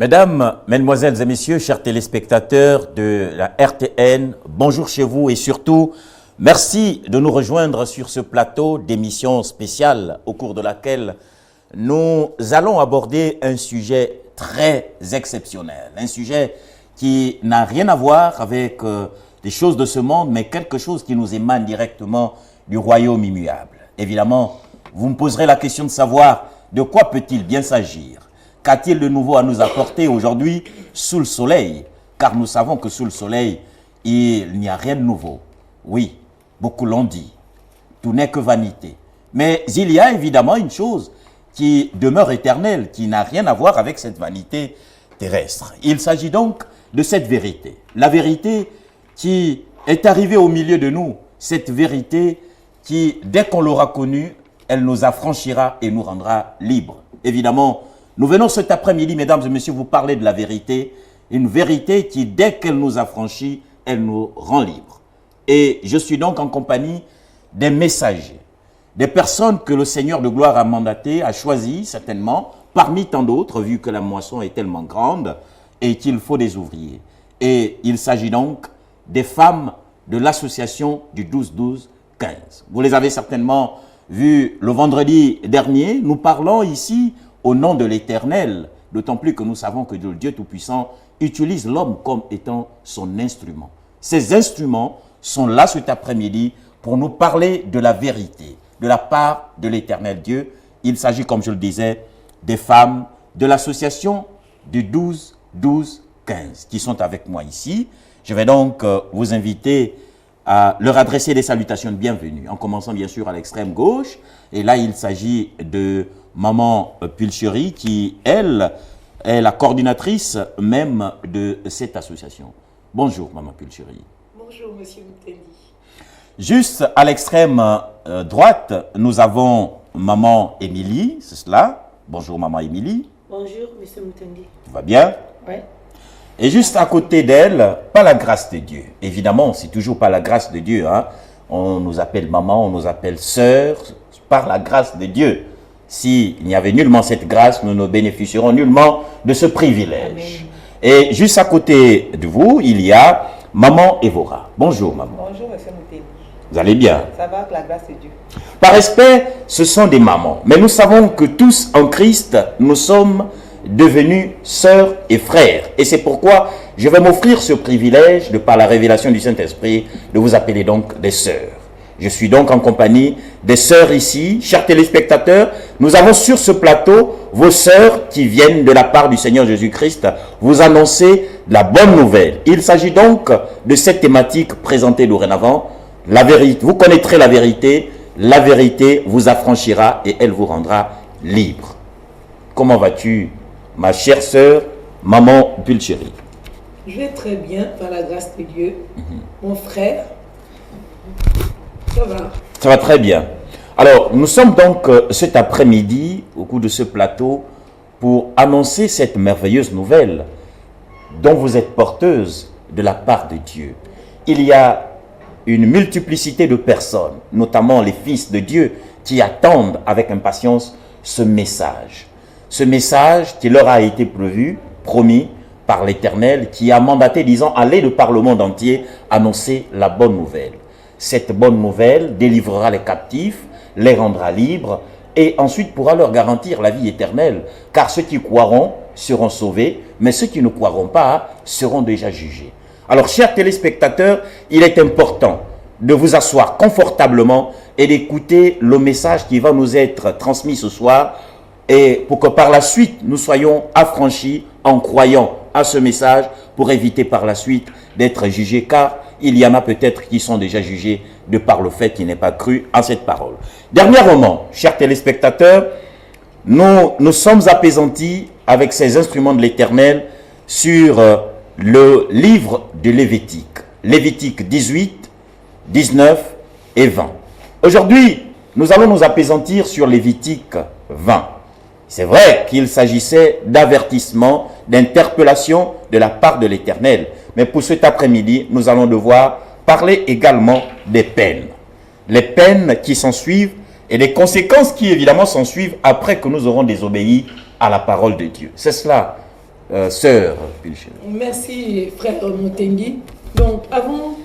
Mesdames, Mesdemoiselles et Messieurs, chers téléspectateurs de la RTN, bonjour chez vous et surtout, merci de nous rejoindre sur ce plateau d'émission spéciale au cours de laquelle nous allons aborder un sujet très exceptionnel, un sujet qui n'a rien à voir avec des choses de ce monde, mais quelque chose qui nous émane directement du royaume immuable. Évidemment, vous me poserez la question de savoir de quoi peut-il bien s'agir. Qu'a-t-il de nouveau à nous apporter aujourd'hui sous le soleil? Car nous savons que sous le soleil, il n'y a rien de nouveau. Oui, beaucoup l'ont dit. Tout n'est que vanité. Mais il y a évidemment une chose qui demeure éternelle, qui n'a rien à voir avec cette vanité terrestre. Il s'agit donc de cette vérité. La vérité qui est arrivée au milieu de nous, cette vérité qui, dès qu'on l'aura connue, elle nous affranchira et nous rendra libres. Évidemment, nous venons cet après-midi, mesdames et messieurs, vous parler de la vérité, une vérité qui, dès qu'elle nous affranchit, elle nous rend libres. Et je suis donc en compagnie des messagers, des personnes que le Seigneur de gloire a mandatées, a choisies certainement, parmi tant d'autres, vu que la moisson est tellement grande et qu'il faut des ouvriers. Et il s'agit donc des femmes de l'association du 12-12-15. Vous les avez certainement vues le vendredi dernier. Nous parlons ici au nom de l'Éternel, d'autant plus que nous savons que le Dieu Tout-Puissant utilise l'homme comme étant son instrument. Ces instruments sont là cet après-midi pour nous parler de la vérité, de la part de l'Éternel Dieu. Il s'agit, comme je le disais, des femmes de l'association du 12-12-15 qui sont avec moi ici. Je vais donc vous inviter à leur adresser des salutations de bienvenue, en commençant bien sûr à l'extrême gauche. Et là, il s'agit de Maman Pulcherie, qui, elle, est la coordinatrice même de cette association. Bonjour, Maman Pulcherie. Bonjour, Monsieur Moutendi. Juste à l'extrême droite, nous avons Maman Émilie, c'est cela. Bonjour, Maman Émilie. Bonjour, Monsieur Moutendi. Tout va bien? Oui. Et juste à côté d'elle, pas la grâce de Dieu. Évidemment, c'est toujours pas la grâce de Dieu. Hein. On nous appelle maman, on nous appelle sœur, par la grâce de Dieu. S'il n'y avait nullement cette grâce, nous ne bénéficierons nullement de ce privilège. Amen. Et juste à côté de vous, il y a Maman Evora. Bonjour, Maman. Bonjour, Monsieur Moutendi. Vous allez bien? Ça va avec la grâce de Dieu. Par respect, ce sont des mamans. Mais nous savons que tous en Christ, nous sommes devenus sœurs et frères. Et c'est pourquoi je vais m'offrir ce privilège, de par la révélation du Saint-Esprit, de vous appeler donc des sœurs. Je suis donc en compagnie des sœurs ici. Chers téléspectateurs, nous avons sur ce plateau vos sœurs qui viennent de la part du Seigneur Jésus-Christ vous annoncer la bonne nouvelle. Il s'agit donc de cette thématique présentée dorénavant. La vérité, vous connaîtrez la vérité vous affranchira et elle vous rendra libre. Comment vas-tu, ma chère sœur, Maman Pulcherie? Je vais très bien, par la grâce de Dieu. Mon frère, ça va. Ça va très bien. Alors, nous sommes donc cet après-midi, au cours de ce plateau, pour annoncer cette merveilleuse nouvelle dont vous êtes porteuse de la part de Dieu. Il y a une multiplicité de personnes, notamment les fils de Dieu, qui attendent avec impatience ce message. Ce message qui leur a été promis par l'Éternel, qui a mandaté, disant, allez de par le monde entier annoncer la bonne nouvelle. Cette bonne nouvelle délivrera les captifs, les rendra libres et ensuite pourra leur garantir la vie éternelle. Car ceux qui croiront seront sauvés, mais ceux qui ne croiront pas seront déjà jugés. Alors, chers téléspectateurs, il est important de vous asseoir confortablement et d'écouter le message qui va nous être transmis ce soir, et pour que par la suite, nous soyons affranchis en croyant à ce message pour éviter par la suite d'être jugés, car il y en a peut-être qui sont déjà jugés de par le fait qu'ils n'aient pas cru à cette parole. Dernièrement, chers téléspectateurs, nous sommes apaisantis avec ces instruments de l'Éternel sur le livre de Lévitique. Lévitique 18, 19 et 20. Aujourd'hui, nous allons nous apaisantir sur Lévitique 20. C'est vrai qu'il s'agissait d'avertissement, d'interpellation de la part de l'Éternel. Mais pour cet après-midi, nous allons devoir parler également des peines. Les peines qui s'en suivent et les conséquences qui évidemment s'en suivent après que nous aurons désobéi à la parole de Dieu. C'est cela sœur Pilichel. Merci, frère Motengi. Donc,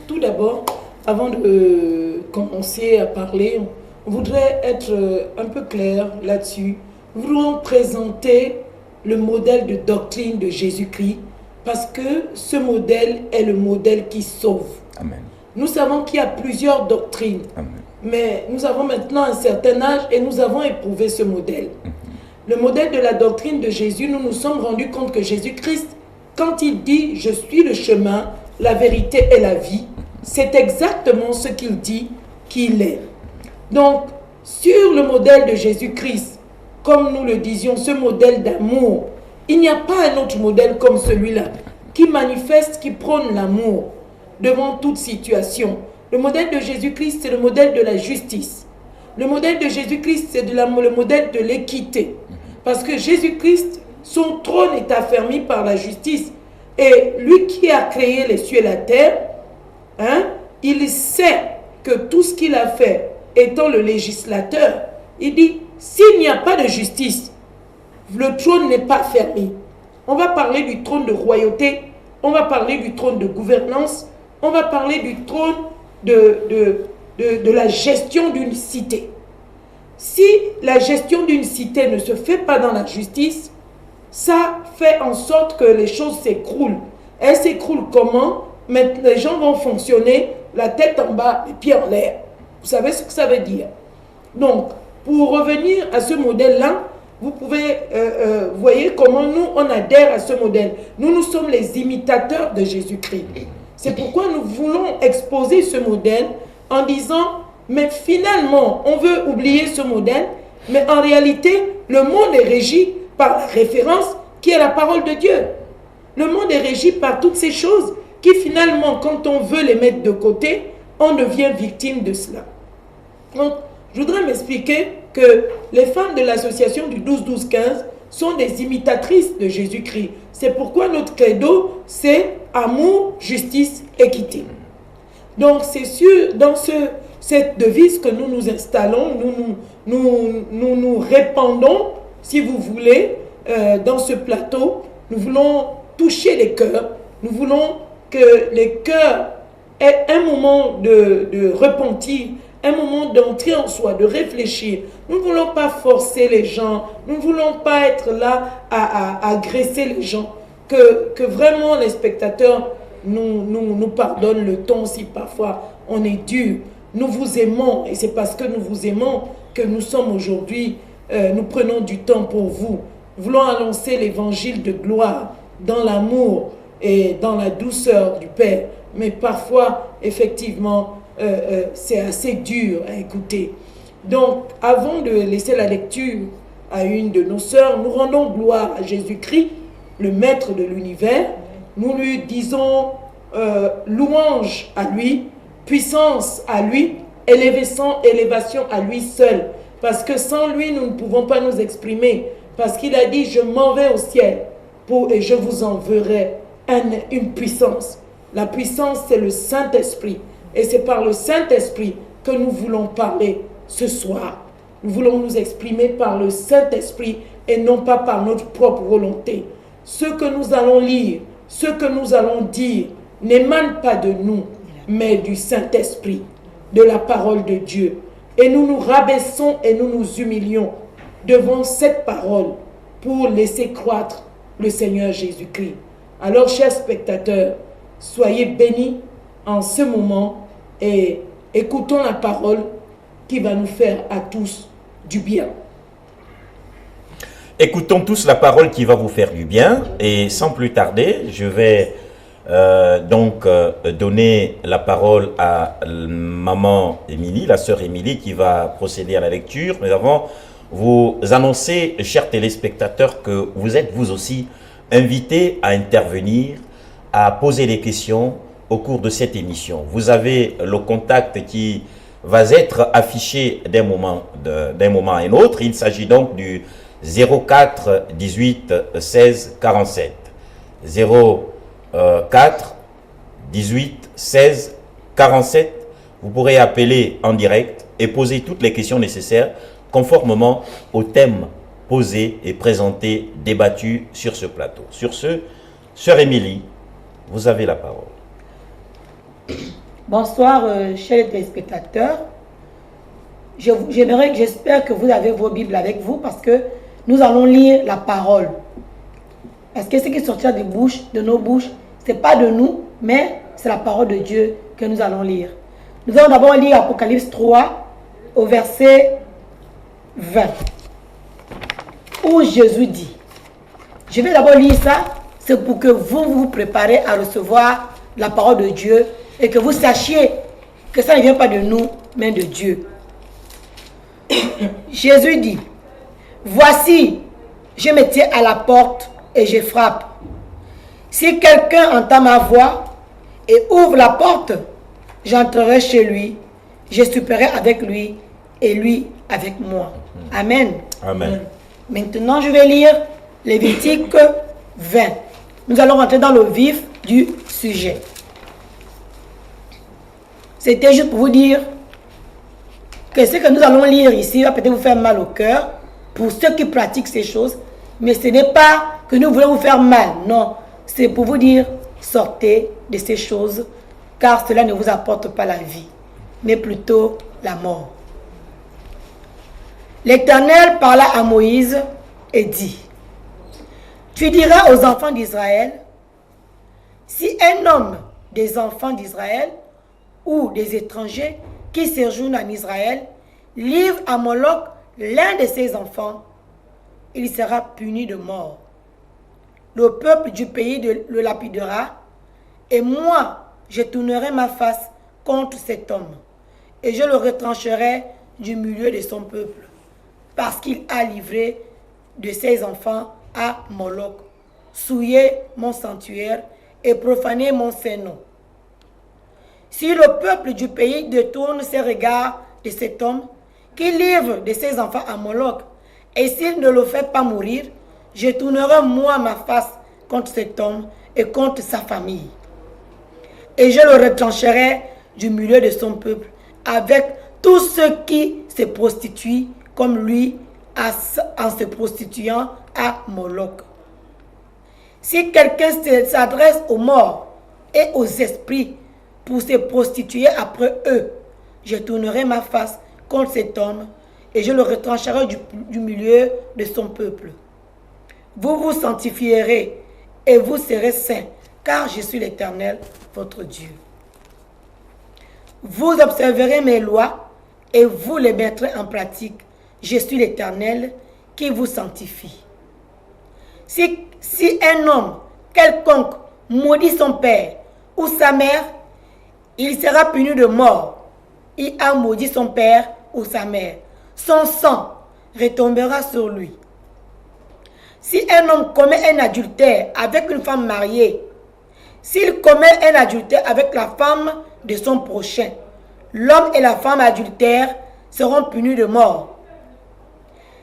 tout d'abord, avant de commencer à parler, on voudrait être un peu clair là-dessus. Nous voulons présenter le modèle de doctrine de Jésus-Christ parce que ce modèle est le modèle qui sauve. Amen. Nous savons qu'il y a plusieurs doctrines, Amen. mais nous avons maintenant un certain âge et nous avons éprouvé ce modèle. Le modèle de la doctrine de Jésus, nous nous sommes rendus compte que Jésus-Christ, quand il dit « Je suis le chemin, la vérité et la vie », c'est exactement ce qu'il dit qu'il est. Donc, sur le modèle de Jésus-Christ, comme nous le disions, ce modèle d'amour, il n'y a pas un autre modèle comme celui-là, qui manifeste, qui prône l'amour devant toute situation. Le modèle de Jésus-Christ, c'est le modèle de la justice. Le modèle de Jésus-Christ, c'est le modèle de l'équité. Parce que Jésus-Christ, son trône est affermi par la justice. Et lui qui a créé les cieux et la terre, il sait que tout ce qu'il a fait, étant le législateur, il dit, s'il n'y a pas de justice, le trône n'est pas fermé. On va parler du trône de royauté, on va parler du trône de gouvernance, on va parler du trône de la gestion d'une cité. Si la gestion d'une cité ne se fait pas dans la justice, ça fait en sorte que les choses s'écroulent. Elles s'écroulent comment? Mais les gens vont fonctionner la tête en bas, les pieds en l'air. Vous savez ce que ça veut dire? Donc, pour revenir à ce modèle-là, vous pouvez, voyez comment nous, on adhère à ce modèle. Nous sommes les imitateurs de Jésus-Christ. C'est pourquoi nous voulons exposer ce modèle en disant, mais finalement, on veut oublier ce modèle, mais en réalité, le monde est régi par la référence qui est la parole de Dieu. Le monde est régi par toutes ces choses qui finalement, quand on veut les mettre de côté, on devient victime de cela. Donc, je voudrais m'expliquer que les femmes de l'association du 12-12-15 sont des imitatrices de Jésus-Christ. C'est pourquoi notre credo, c'est amour, justice, équité. Donc, c'est sûr, dans cette devise que nous nous installons, nous répandons, si vous voulez, dans ce plateau, nous voulons toucher les cœurs, nous voulons que les cœurs aient un moment de repentir, un moment d'entrer en soi, de réfléchir. Nous ne voulons pas forcer les gens, nous ne voulons pas être là à agresser les gens, que vraiment les spectateurs nous pardonnent le ton si parfois on est dur. Nous vous aimons et c'est parce que nous vous aimons que nous sommes aujourd'hui, nous prenons du temps pour vous. Nous voulons annoncer l'évangile de gloire dans l'amour et dans la douceur du Père. Mais parfois, effectivement, c'est assez dur à écouter. Donc, avant de laisser la lecture à une de nos sœurs, nous rendons gloire à Jésus-Christ, le Maître de l'univers. Nous lui disons louange à lui, puissance à lui, élévation à lui seul. Parce que sans lui, nous ne pouvons pas nous exprimer. Parce qu'il a dit, je m'en vais au ciel et je vous enverrai une puissance. La puissance, c'est le Saint-Esprit. Et c'est par le Saint-Esprit que nous voulons parler ce soir. Nous voulons nous exprimer par le Saint-Esprit et non pas par notre propre volonté. Ce que nous allons lire, ce que nous allons dire, n'émane pas de nous, mais du Saint-Esprit, de la parole de Dieu. Et nous nous rabaissons et nous nous humilions devant cette parole pour laisser croître le Seigneur Jésus-Christ. Alors, chers spectateurs, soyez bénis en ce moment et écoutons la parole qui va nous faire à tous du bien. Écoutons tous la parole qui va vous faire du bien et sans plus tarder, je vais donner la parole à maman Émilie, la sœur Émilie qui va procéder à la lecture. Mais avant, vous annoncez, chers téléspectateurs, que vous êtes vous aussi invités à intervenir, à poser des questions au cours de cette émission. Vous avez le contact qui va être affiché d'un moment à un autre. Il s'agit donc du 04 18 16 47. 04 18 16 47. Vous pourrez appeler en direct et poser toutes les questions nécessaires conformément au thème posées et présentées, débattues sur ce plateau. Sur ce, sœur Émilie, vous avez la parole. Bonsoir, chers téléspectateurs. J'espère que vous avez vos Bibles avec vous parce que nous allons lire la parole. Parce que ce qui sortira de nos bouches, ce n'est pas de nous, mais c'est la parole de Dieu que nous allons lire. Nous allons d'abord lire Apocalypse 3 au verset 20, où Jésus dit, je vais d'abord lire ça, c'est pour que vous vous préparez à recevoir la parole de Dieu et que vous sachiez que ça ne vient pas de nous, mais de Dieu. Jésus dit, voici, je me tiens à la porte et je frappe. Si quelqu'un entend ma voix et ouvre la porte, j'entrerai chez lui, je souperai avec lui et lui avec moi. Amen. Amen. Maintenant, je vais lire Lévitique 20. Nous allons rentrer dans le vif du sujet. C'était juste pour vous dire que ce que nous allons lire ici va peut-être vous faire mal au cœur pour ceux qui pratiquent ces choses, mais ce n'est pas que nous voulons vous faire mal, non. C'est pour vous dire, sortez de ces choses, car cela ne vous apporte pas la vie, mais plutôt la mort. L'Éternel parla à Moïse et dit, tu diras aux enfants d'Israël, si un homme des enfants d'Israël ou des étrangers qui séjournent en Israël livre à Moloch l'un de ses enfants, il sera puni de mort. Le peuple du pays le lapidera, et moi, je tournerai ma face contre cet homme, et je le retrancherai du milieu de son peuple, parce qu'il a livré de ses enfants à Moloch, souillé mon sanctuaire et profané mon Saint-Nom. Si le peuple du pays détourne ses regards de cet homme, qui livre de ses enfants à Moloch, et s'il ne le fait pas mourir, je tournerai moi ma face contre cet homme et contre sa famille. Et je le retrancherai du milieu de son peuple, avec tous ceux qui se prostituent comme lui en se prostituant à Moloch. Si quelqu'un s'adresse aux morts et aux esprits pour se prostituer après eux, je tournerai ma face contre cet homme et je le retrancherai du milieu de son peuple. Vous vous sanctifierez et vous serez saints, car je suis l'Éternel, votre Dieu. Vous observerez mes lois et vous les mettrez en pratique. Je suis l'Éternel qui vous sanctifie. Si un homme quelconque maudit son père ou sa mère, il sera puni de mort. Il a maudit son père ou sa mère. Son sang retombera sur lui. Si un homme commet un adultère avec une femme mariée, s'il commet un adultère avec la femme de son prochain, l'homme et la femme adultères seront punis de mort.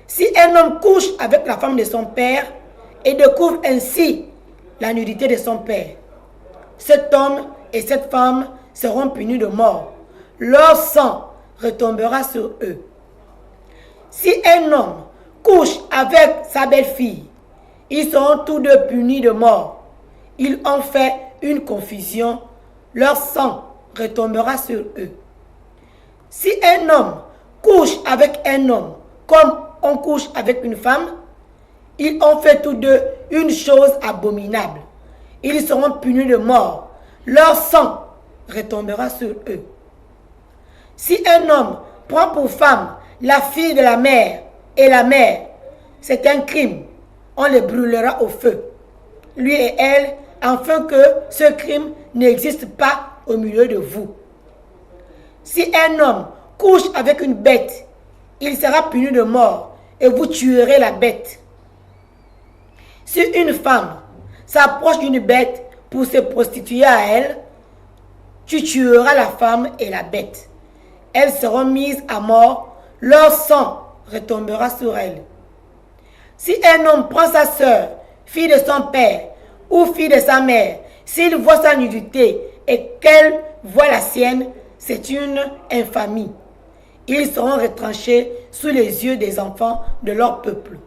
Si un homme couche avec la femme de son père et découvre ainsi la nudité de son père, cet homme et cette femme seront punis de mort. Leur sang retombera sur eux. Si un homme couche avec sa belle-fille, ils seront tous deux punis de mort. Ils ont fait une confusion. Leur sang retombera sur eux. Si un homme couche avec un homme comme on couche avec une femme, ils ont fait tous deux une chose abominable. Ils seront punis de mort. Leur sang retombera sur eux. Si un homme prend pour femme la fille de la mère et la mère, c'est un crime. On les brûlera au feu, lui et elle, afin que ce crime n'existe pas au milieu de vous. Si un homme couche avec une bête, il sera puni de mort et vous tuerez la bête. Si une femme s'approche d'une bête pour se prostituer à elle, tu tueras la femme et la bête. Elles seront mises à mort, leur sang retombera sur elles. Si un homme prend sa sœur, fille de son père ou fille de sa mère, s'il voit sa nudité et qu'elle voit la sienne, c'est une infamie. Ils seront retranchés sous les yeux des enfants de leur peuple.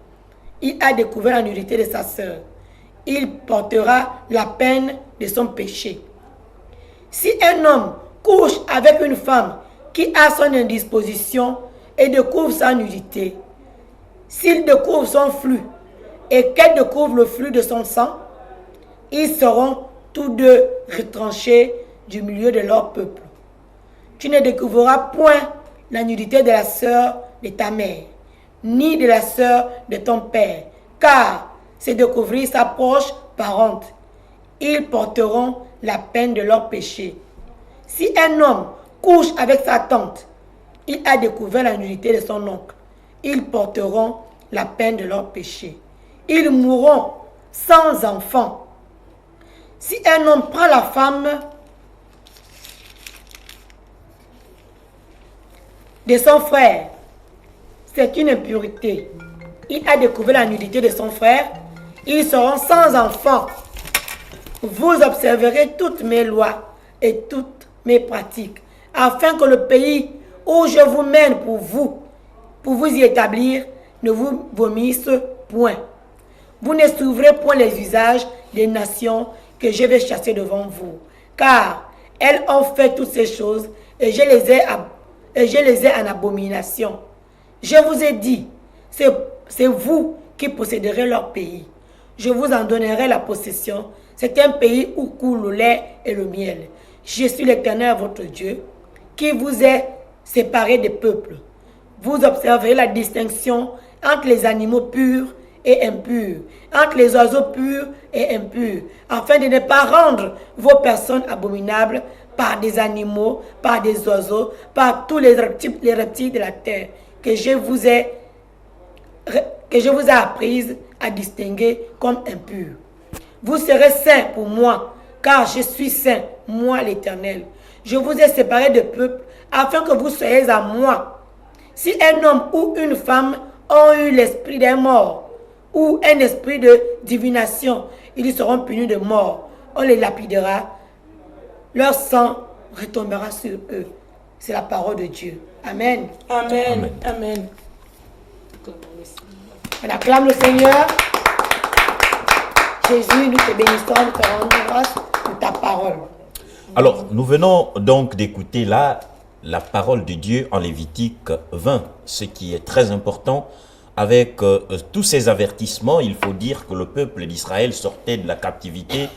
il a découvert la nudité de sa sœur. Il portera la peine de son péché. Si un homme couche avec une femme qui a son indisposition et découvre sa nudité, s'il découvre son flux et qu'elle découvre le flux de son sang, ils seront tous deux retranchés du milieu de leur peuple. Tu ne découvriras point la nudité de la sœur de ta mère, ni de la sœur de ton père, car c'est découvrir sa proche parente. Ils porteront la peine de leur péché. Si un homme couche avec sa tante, il a découvert la nudité de son oncle. Ils porteront la peine de leur péché. Ils mourront sans enfant. Si un homme prend la femme de son frère, c'est une impureté. Il a découvert la nudité de son frère. Ils seront sans enfant. Vous observerez toutes mes lois et toutes mes pratiques, afin que le pays où je vous mène pour vous y établir, ne vous vomisse point. Vous ne suivrez point les usages des nations que je vais chasser devant vous, car elles ont fait toutes ces choses et je les ai en abomination. Je vous ai dit, c'est vous qui posséderez leur pays. Je vous en donnerai la possession. C'est un pays où coule le lait et le miel. Je suis l'Éternel, votre Dieu, qui vous est séparé des peuples. Vous observerez la distinction entre les animaux purs et impurs, entre les oiseaux purs et impurs, afin de ne pas rendre vos personnes abominables par des animaux, par des oiseaux, par tous les reptiles de la terre, que je vous ai apprises à distinguer comme impurs. Vous serez saints pour moi, car je suis saint, moi l'Éternel. Je vous ai séparés de peuple, afin que vous soyez à moi. Si un homme ou une femme ont eu l'esprit d'un mort, ou un esprit de divination, ils seront punis de mort. On les lapidera, leur sang retombera sur eux. C'est la parole de Dieu. Amen. Amen. Amen. On acclame le Seigneur. Jésus, nous te bénissons, nous te rendons grâce pour ta parole. Alors, nous venons donc d'écouter là la parole de Dieu en Lévitique 20, ce qui est très important. Avec tous ces avertissements, il faut dire que le peuple d'Israël sortait de la captivité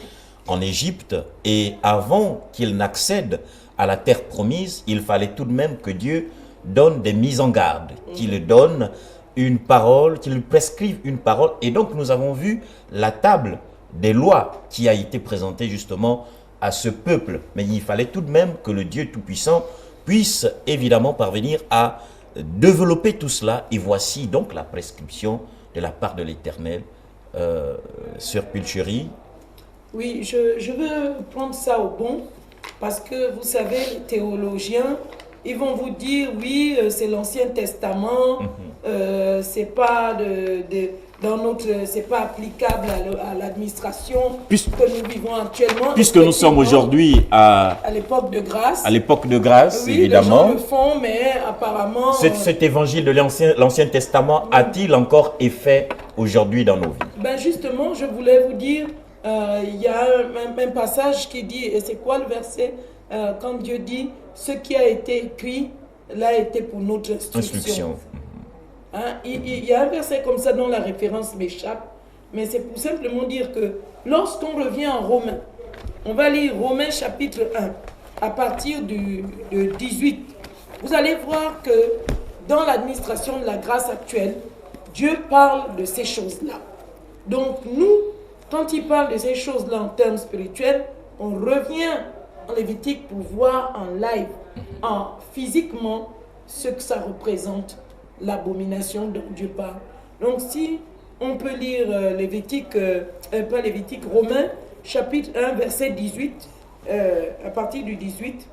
en Égypte et avant qu'il n'accède à la terre promise, il fallait tout de même que Dieu donne des mises en garde, qu'il donne une parole, qu'il lui prescrive une parole. Et donc nous avons vu la table des lois qui a été présentée justement à ce peuple. Mais il fallait tout de même que le Dieu Tout-Puissant puisse évidemment parvenir à développer tout cela. Et voici donc la prescription de la part de l'Éternel. Sœur Pulcherie. Oui, je veux prendre ça au bon, parce que vous savez, les théologiens, ils vont vous dire, oui, c'est l'Ancien Testament, c'est pas dans notre, c'est pas applicable à l'administration que nous vivons actuellement. Puisque nous sommes aujourd'hui à l'époque de grâce. À l'époque de grâce, oui, évidemment. Les gens le font, mais apparemment... Cet évangile de l'Ancien Testament a-t-il encore effet aujourd'hui dans nos vies? Ben justement, je voulais vous dire, il y a un passage qui dit, et c'est quoi le verset, quand Dieu dit, ce qui a été écrit, l'a été pour notre instruction. Hein? Il y a un verset comme ça dont la référence m'échappe, mais c'est pour simplement dire que lorsqu'on revient en Romains, on va lire Romains chapitre 1, à partir de 18, vous allez voir que dans l'administration de la grâce actuelle, Dieu parle de ces choses-là. Donc nous, quand il parle de ces choses-là en termes spirituels, on revient en Lévitique pour voir en live, physiquement, ce que ça représente, l'abomination dont Dieu parle. Donc si on peut lire Romains, chapitre 1, verset 18, à partir du 18,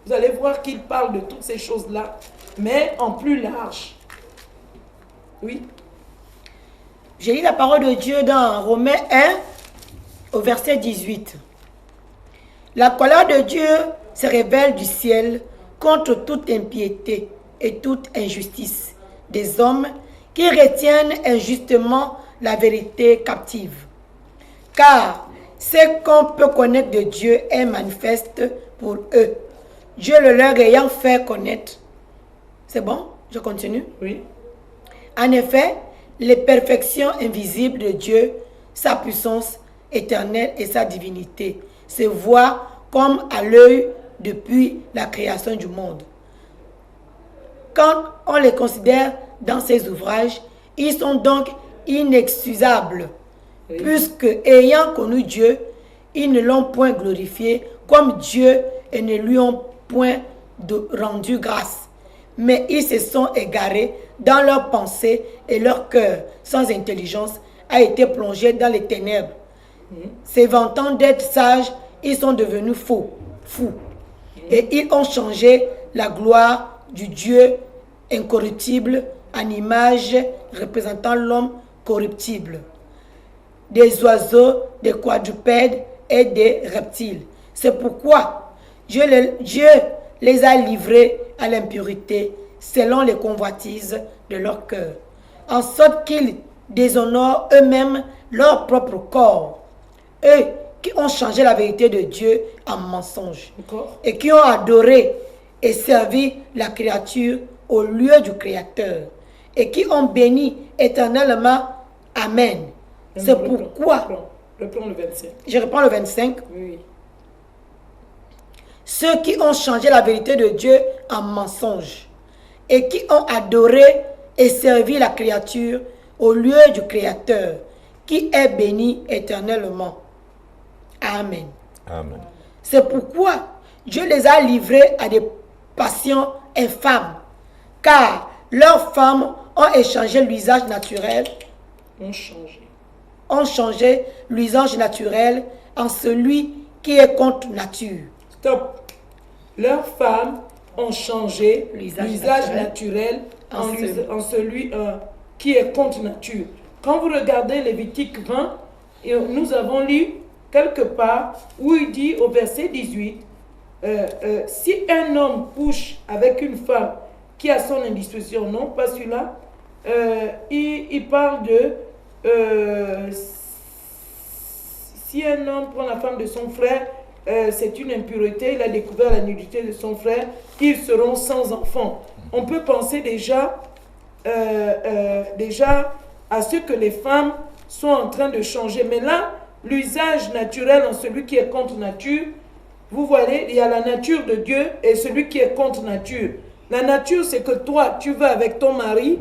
vous allez voir qu'il parle de toutes ces choses-là, mais en plus large. Oui. J'ai lu la parole de Dieu dans Romains 1, au verset 18. La colère de Dieu se révèle du ciel contre toute impiété et toute injustice des hommes qui retiennent injustement la vérité captive. Car ce qu'on peut connaître de Dieu est manifeste pour eux, Dieu le leur ayant fait connaître. C'est bon? Je continue? Oui. En effet, les perfections invisibles de Dieu, sa puissance éternelle et sa divinité se voient comme à l'œil depuis la création du monde. Quand on les considère dans ces ouvrages, ils sont donc inexcusables, Oui. puisque ayant connu Dieu, ils ne l'ont point glorifié comme Dieu et ne lui ont point rendu grâce. Mais ils se sont égarés dans leurs pensées et leur cœur, sans intelligence, a été plongé dans les ténèbres. Se vantant d'être sages, ils sont devenus fous. Et ils ont changé la gloire du Dieu incorruptible en image représentant l'homme corruptible, des oiseaux, des quadrupèdes et des reptiles. C'est pourquoi Dieu les a livrés à l'impurité selon les convoitises de leur cœur, en sorte qu'ils déshonorent eux-mêmes leur propre corps, eux qui ont changé la vérité de Dieu en mensonge et qui ont adoré et servi la créature au lieu du Créateur et qui ont béni éternellement. Amen. C'est pourquoi... Reprends le 25. Je reprends le 25. Oui. Ceux qui ont changé la vérité de Dieu en mensonge et qui ont adoré et servi la créature au lieu du Créateur, qui est béni éternellement. Amen. Amen. C'est pourquoi Dieu les a livrés à des passions infâmes, car leurs femmes ont échangé l'usage naturel, ont changé l'usage naturel en celui qui est contre nature. Stop. Leurs femmes ont changé l'usage naturel en celui qui est contre nature. Quand vous regardez Lévitique 20, nous avons lu quelque part où il dit au verset 18, si un homme couche avec une femme qui a son indisposition, non, pas celui-là, il parle de si un homme prend la femme de son frère, c'est une impureté, il a découvert la nudité de son frère, ils seront sans enfants. On peut penser déjà à ce que les femmes sont en train de changer. Mais là, l'usage naturel en celui qui est contre nature, vous voyez, il y a la nature de Dieu et celui qui est contre nature. La nature, c'est que toi, tu vas avec ton mari,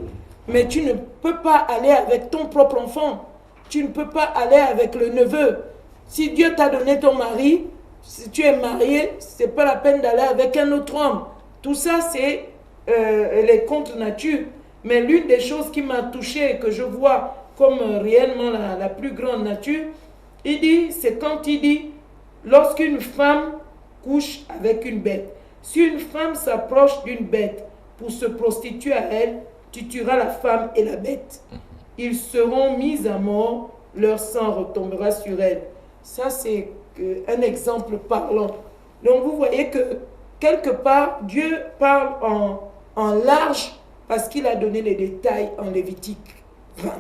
mais tu ne peux pas aller avec ton propre enfant. Tu ne peux pas aller avec le neveu. Si Dieu t'a donné ton mari, si tu es marié, ce n'est pas la peine d'aller avec un autre homme. Tout ça, c'est les contre nature. Mais l'une des choses qui m'a touché et que je vois comme réellement la plus grande nature, il dit, c'est quand il dit, lorsqu'une femme couche avec une bête, si une femme s'approche d'une bête pour se prostituer à elle, tu tueras la femme et la bête. Ils seront mis à mort, leur sang retombera sur elle. Ça, c'est un exemple parlant. Donc, vous voyez que quelque part, Dieu parle en large parce qu'il a donné les détails en Lévitique 20.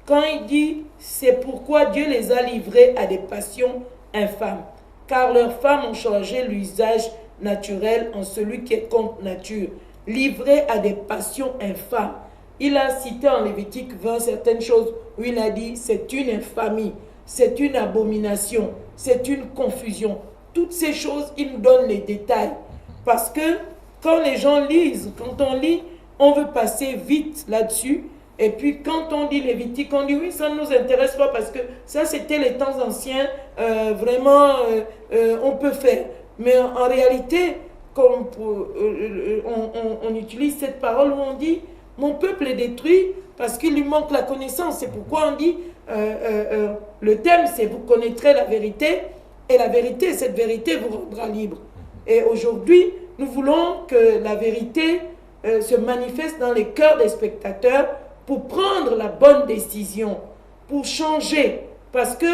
Quand il dit, c'est pourquoi Dieu les a livrés à des passions infâmes, car leurs femmes ont changé l'usage naturel en celui qui est contre nature, livrés à des passions infâmes. Il a cité en Lévitique 20 certaines choses où il a dit, c'est une infamie, c'est une abomination, c'est une confusion. Toutes ces choses, il nous donne les détails. Parce que quand les gens lisent, quand on lit, on veut passer vite là-dessus. Et puis quand on dit Lévitique, on dit oui, ça ne nous intéresse pas parce que ça c'était les temps anciens, vraiment on peut faire. Mais en réalité, comme on utilise cette parole où on dit mon peuple est détruit parce qu'il lui manque la connaissance. C'est pourquoi on dit le thème c'est vous connaîtrez la vérité et la vérité, cette vérité vous rendra libre. Et aujourd'hui, nous voulons que la vérité se manifeste dans les cœurs des spectateurs pour prendre la bonne décision, pour changer. Parce que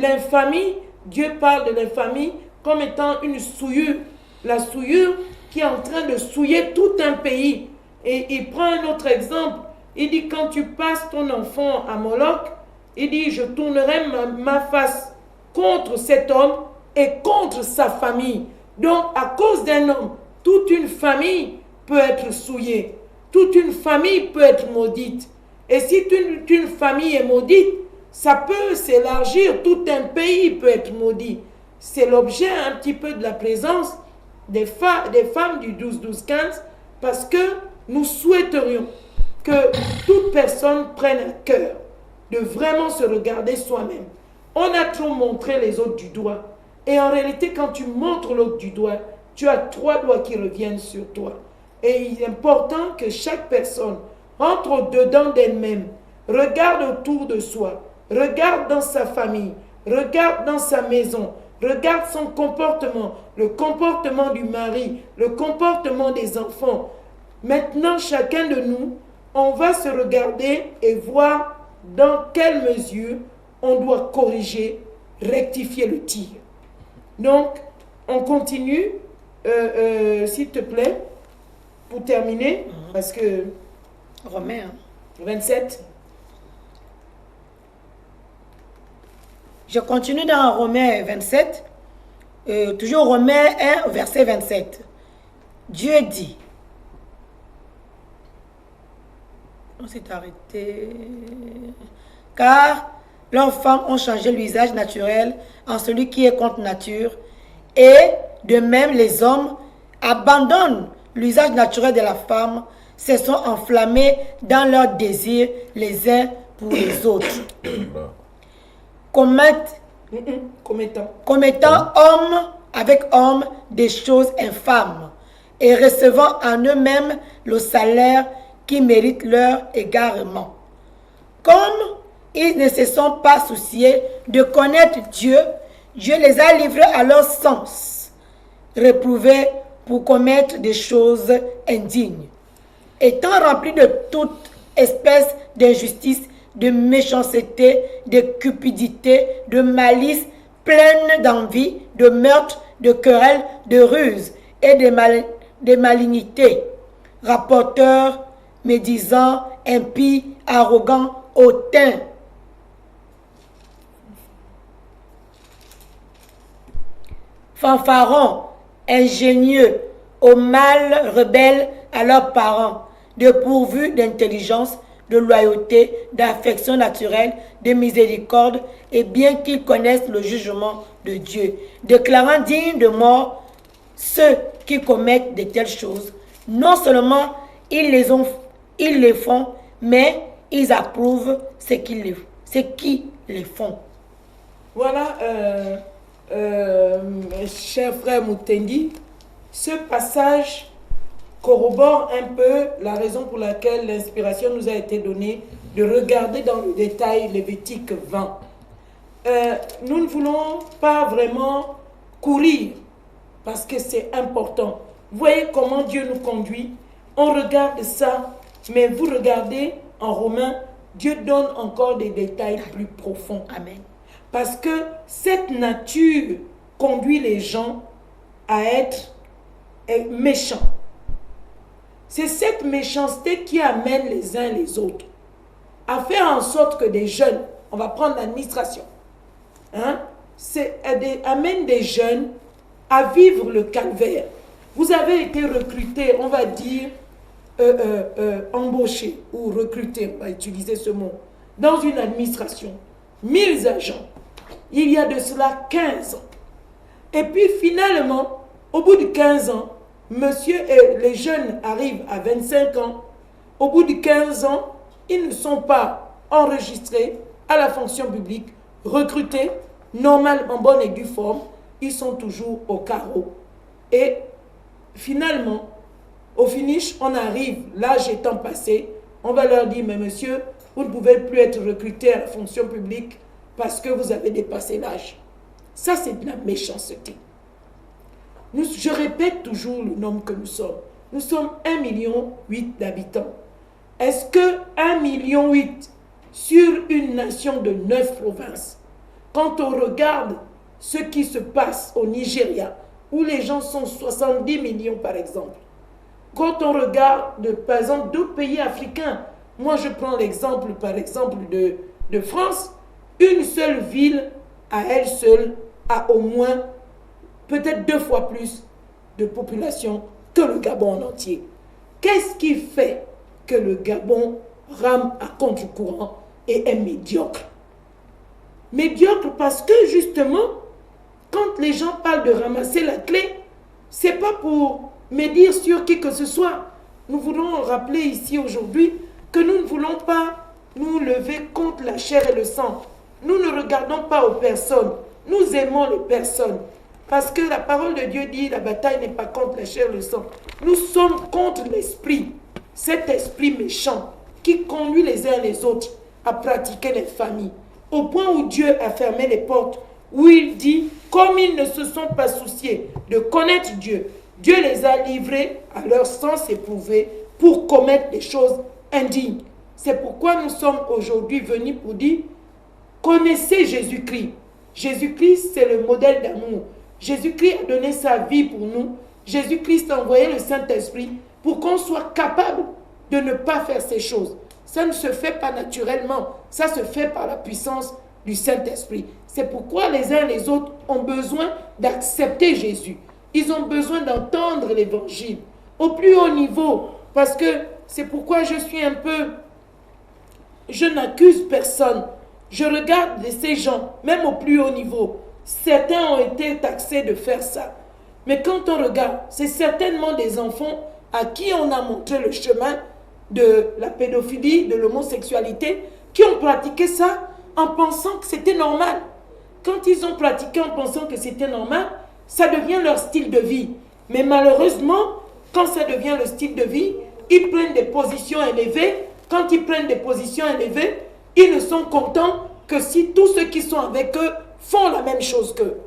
l'infamie, Dieu parle de l'infamie comme étant une souillure. La souillure qui est en train de souiller tout un pays. Et il prend un autre exemple. Il dit, quand tu passes ton enfant à Moloch, il dit, je tournerai ma face contre cet homme et contre sa famille. Donc, à cause d'un homme, toute une famille peut être souillée. Toute une famille peut être maudite. Et si une famille est maudite, ça peut s'élargir. Tout un pays peut être maudit. C'est l'objet un petit peu de la présence des femmes du 12-12-15, parce que nous souhaiterions que toute personne prenne à cœur de vraiment se regarder soi-même. On a trop montré les autres du doigt. Et en réalité, quand tu montres l'autre du doigt, tu as 3 doigts qui reviennent sur toi. Et il est important que chaque personne entre au-dedans d'elle-même, regarde autour de soi, regarde dans sa famille, regarde dans sa maison, regarde son comportement, le comportement du mari, le comportement des enfants. Maintenant, chacun de nous, on va se regarder et voir dans quelle mesure on doit corriger, rectifier le tir. Donc, on continue, s'il te plaît, pour terminer, parce que... Romains 27. Je continue dans Romains 27, toujours Romains 1, verset 27. Dieu dit, on s'est arrêté, car leurs femmes ont changé l'usage naturel en celui qui est contre nature, et de même les hommes abandonnent l'usage naturel de la femme, se sont enflammés dans leurs désirs les uns pour les autres. Commettant homme avec homme des choses infâmes et recevant en eux-mêmes le salaire qui mérite leur égarement. Comme ils ne se sont pas souciés de connaître Dieu, Dieu les a livrés à leur sens, réprouvés pour commettre des choses indignes. Étant remplis de toute espèce d'injustice, de méchanceté, de cupidité, de malice, pleine d'envie, de meurtre, de querelle, de ruse et de malignité, rapporteurs, médisants, impies, arrogants, hautains, fanfarons, ingénieux, au mal rebelles à leurs parents, dépourvus d'intelligence, de loyauté, d'affection naturelle, de miséricorde, et bien qu'ils connaissent le jugement de Dieu, déclarant dignes de mort ceux qui commettent de telles choses. Non seulement ils les font, mais ils approuvent ceux qui les font. Voilà, cher frère Moutendi, ce passage corrobore un peu la raison pour laquelle l'inspiration nous a été donnée de regarder dans le détail Lévitique 20. Nous ne voulons pas vraiment courir parce que c'est important. Vous voyez comment Dieu nous conduit. On regarde ça, mais vous regardez en Romains, Dieu donne encore des détails plus profonds. Amen. Parce que cette nature conduit les gens à être méchants. C'est cette méchanceté qui amène les uns les autres à faire en sorte que des jeunes, on va prendre l'administration, amène des jeunes à vivre le calvaire. Vous avez été recruté, on va dire, embauché ou recruté, on va utiliser ce mot, dans une administration, 1000 agents, il y a de cela 15 ans. Et puis finalement, au bout de 15 ans, monsieur et les jeunes arrivent à 25 ans. Au bout de 15 ans, ils ne sont pas enregistrés à la fonction publique, recrutés, normalement en bonne et due forme, ils sont toujours au carreau. Et finalement, au finish, on arrive, l'âge étant passé, on va leur dire, mais monsieur, vous ne pouvez plus être recruté à la fonction publique parce que vous avez dépassé l'âge. Ça, c'est de la méchanceté. Je répète toujours le nombre que nous sommes. Nous sommes 1,8 million d'habitants. Est-ce que 1,8 million sur une nation de 9 provinces, quand on regarde ce qui se passe au Nigeria, où les gens sont 70 millions par exemple, Quand on regarde, par exemple, d'autres pays africains, moi je prends l'exemple, par exemple, de France, une seule ville, à elle seule, a au moins peut-être 2 fois plus de population que le Gabon en entier. Qu'est-ce qui fait que le Gabon rame à contre-courant et est médiocre? Médiocre parce que justement, quand les gens parlent de ramasser la clé, c'est pas pour médire sur qui que ce soit. Nous voulons rappeler ici aujourd'hui que nous ne voulons pas nous lever contre la chair et le sang. Nous ne regardons pas aux personnes. Nous aimons les personnes. Parce que la parole de Dieu dit, la bataille n'est pas contre la chair et le sang. Nous sommes contre l'esprit. Cet esprit méchant qui conduit les uns les autres à pratiquer les familles. Au point où Dieu a fermé les portes, où il dit, comme ils ne se sont pas souciés de connaître Dieu, Dieu les a livrés à leur sens éprouvé pour commettre des choses indignes. C'est pourquoi nous sommes aujourd'hui venus pour dire, connaissez Jésus-Christ. Jésus-Christ, c'est le modèle d'amour. Jésus-Christ a donné sa vie pour nous. Jésus-Christ a envoyé le Saint-Esprit pour qu'on soit capable de ne pas faire ces choses. Ça ne se fait pas naturellement. Ça se fait par la puissance du Saint-Esprit. C'est pourquoi les uns et les autres ont besoin d'accepter Jésus. Ils ont besoin d'entendre l'évangile au plus haut niveau. Parce que c'est pourquoi je suis un peu... Je n'accuse personne. Je regarde ces gens, même au plus haut niveau. Certains ont été taxés de faire ça. Mais quand on regarde, c'est certainement des enfants à qui on a montré le chemin de la pédophilie, de l'homosexualité, qui ont pratiqué ça en pensant que c'était normal. Quand ils ont pratiqué en pensant que c'était normal, ça devient leur style de vie. Mais malheureusement, quand ça devient le style de vie, ils prennent des positions élevées. Quand ils prennent des positions élevées, ils ne sont contents que si tous ceux qui sont avec eux font la même chose qu'eux.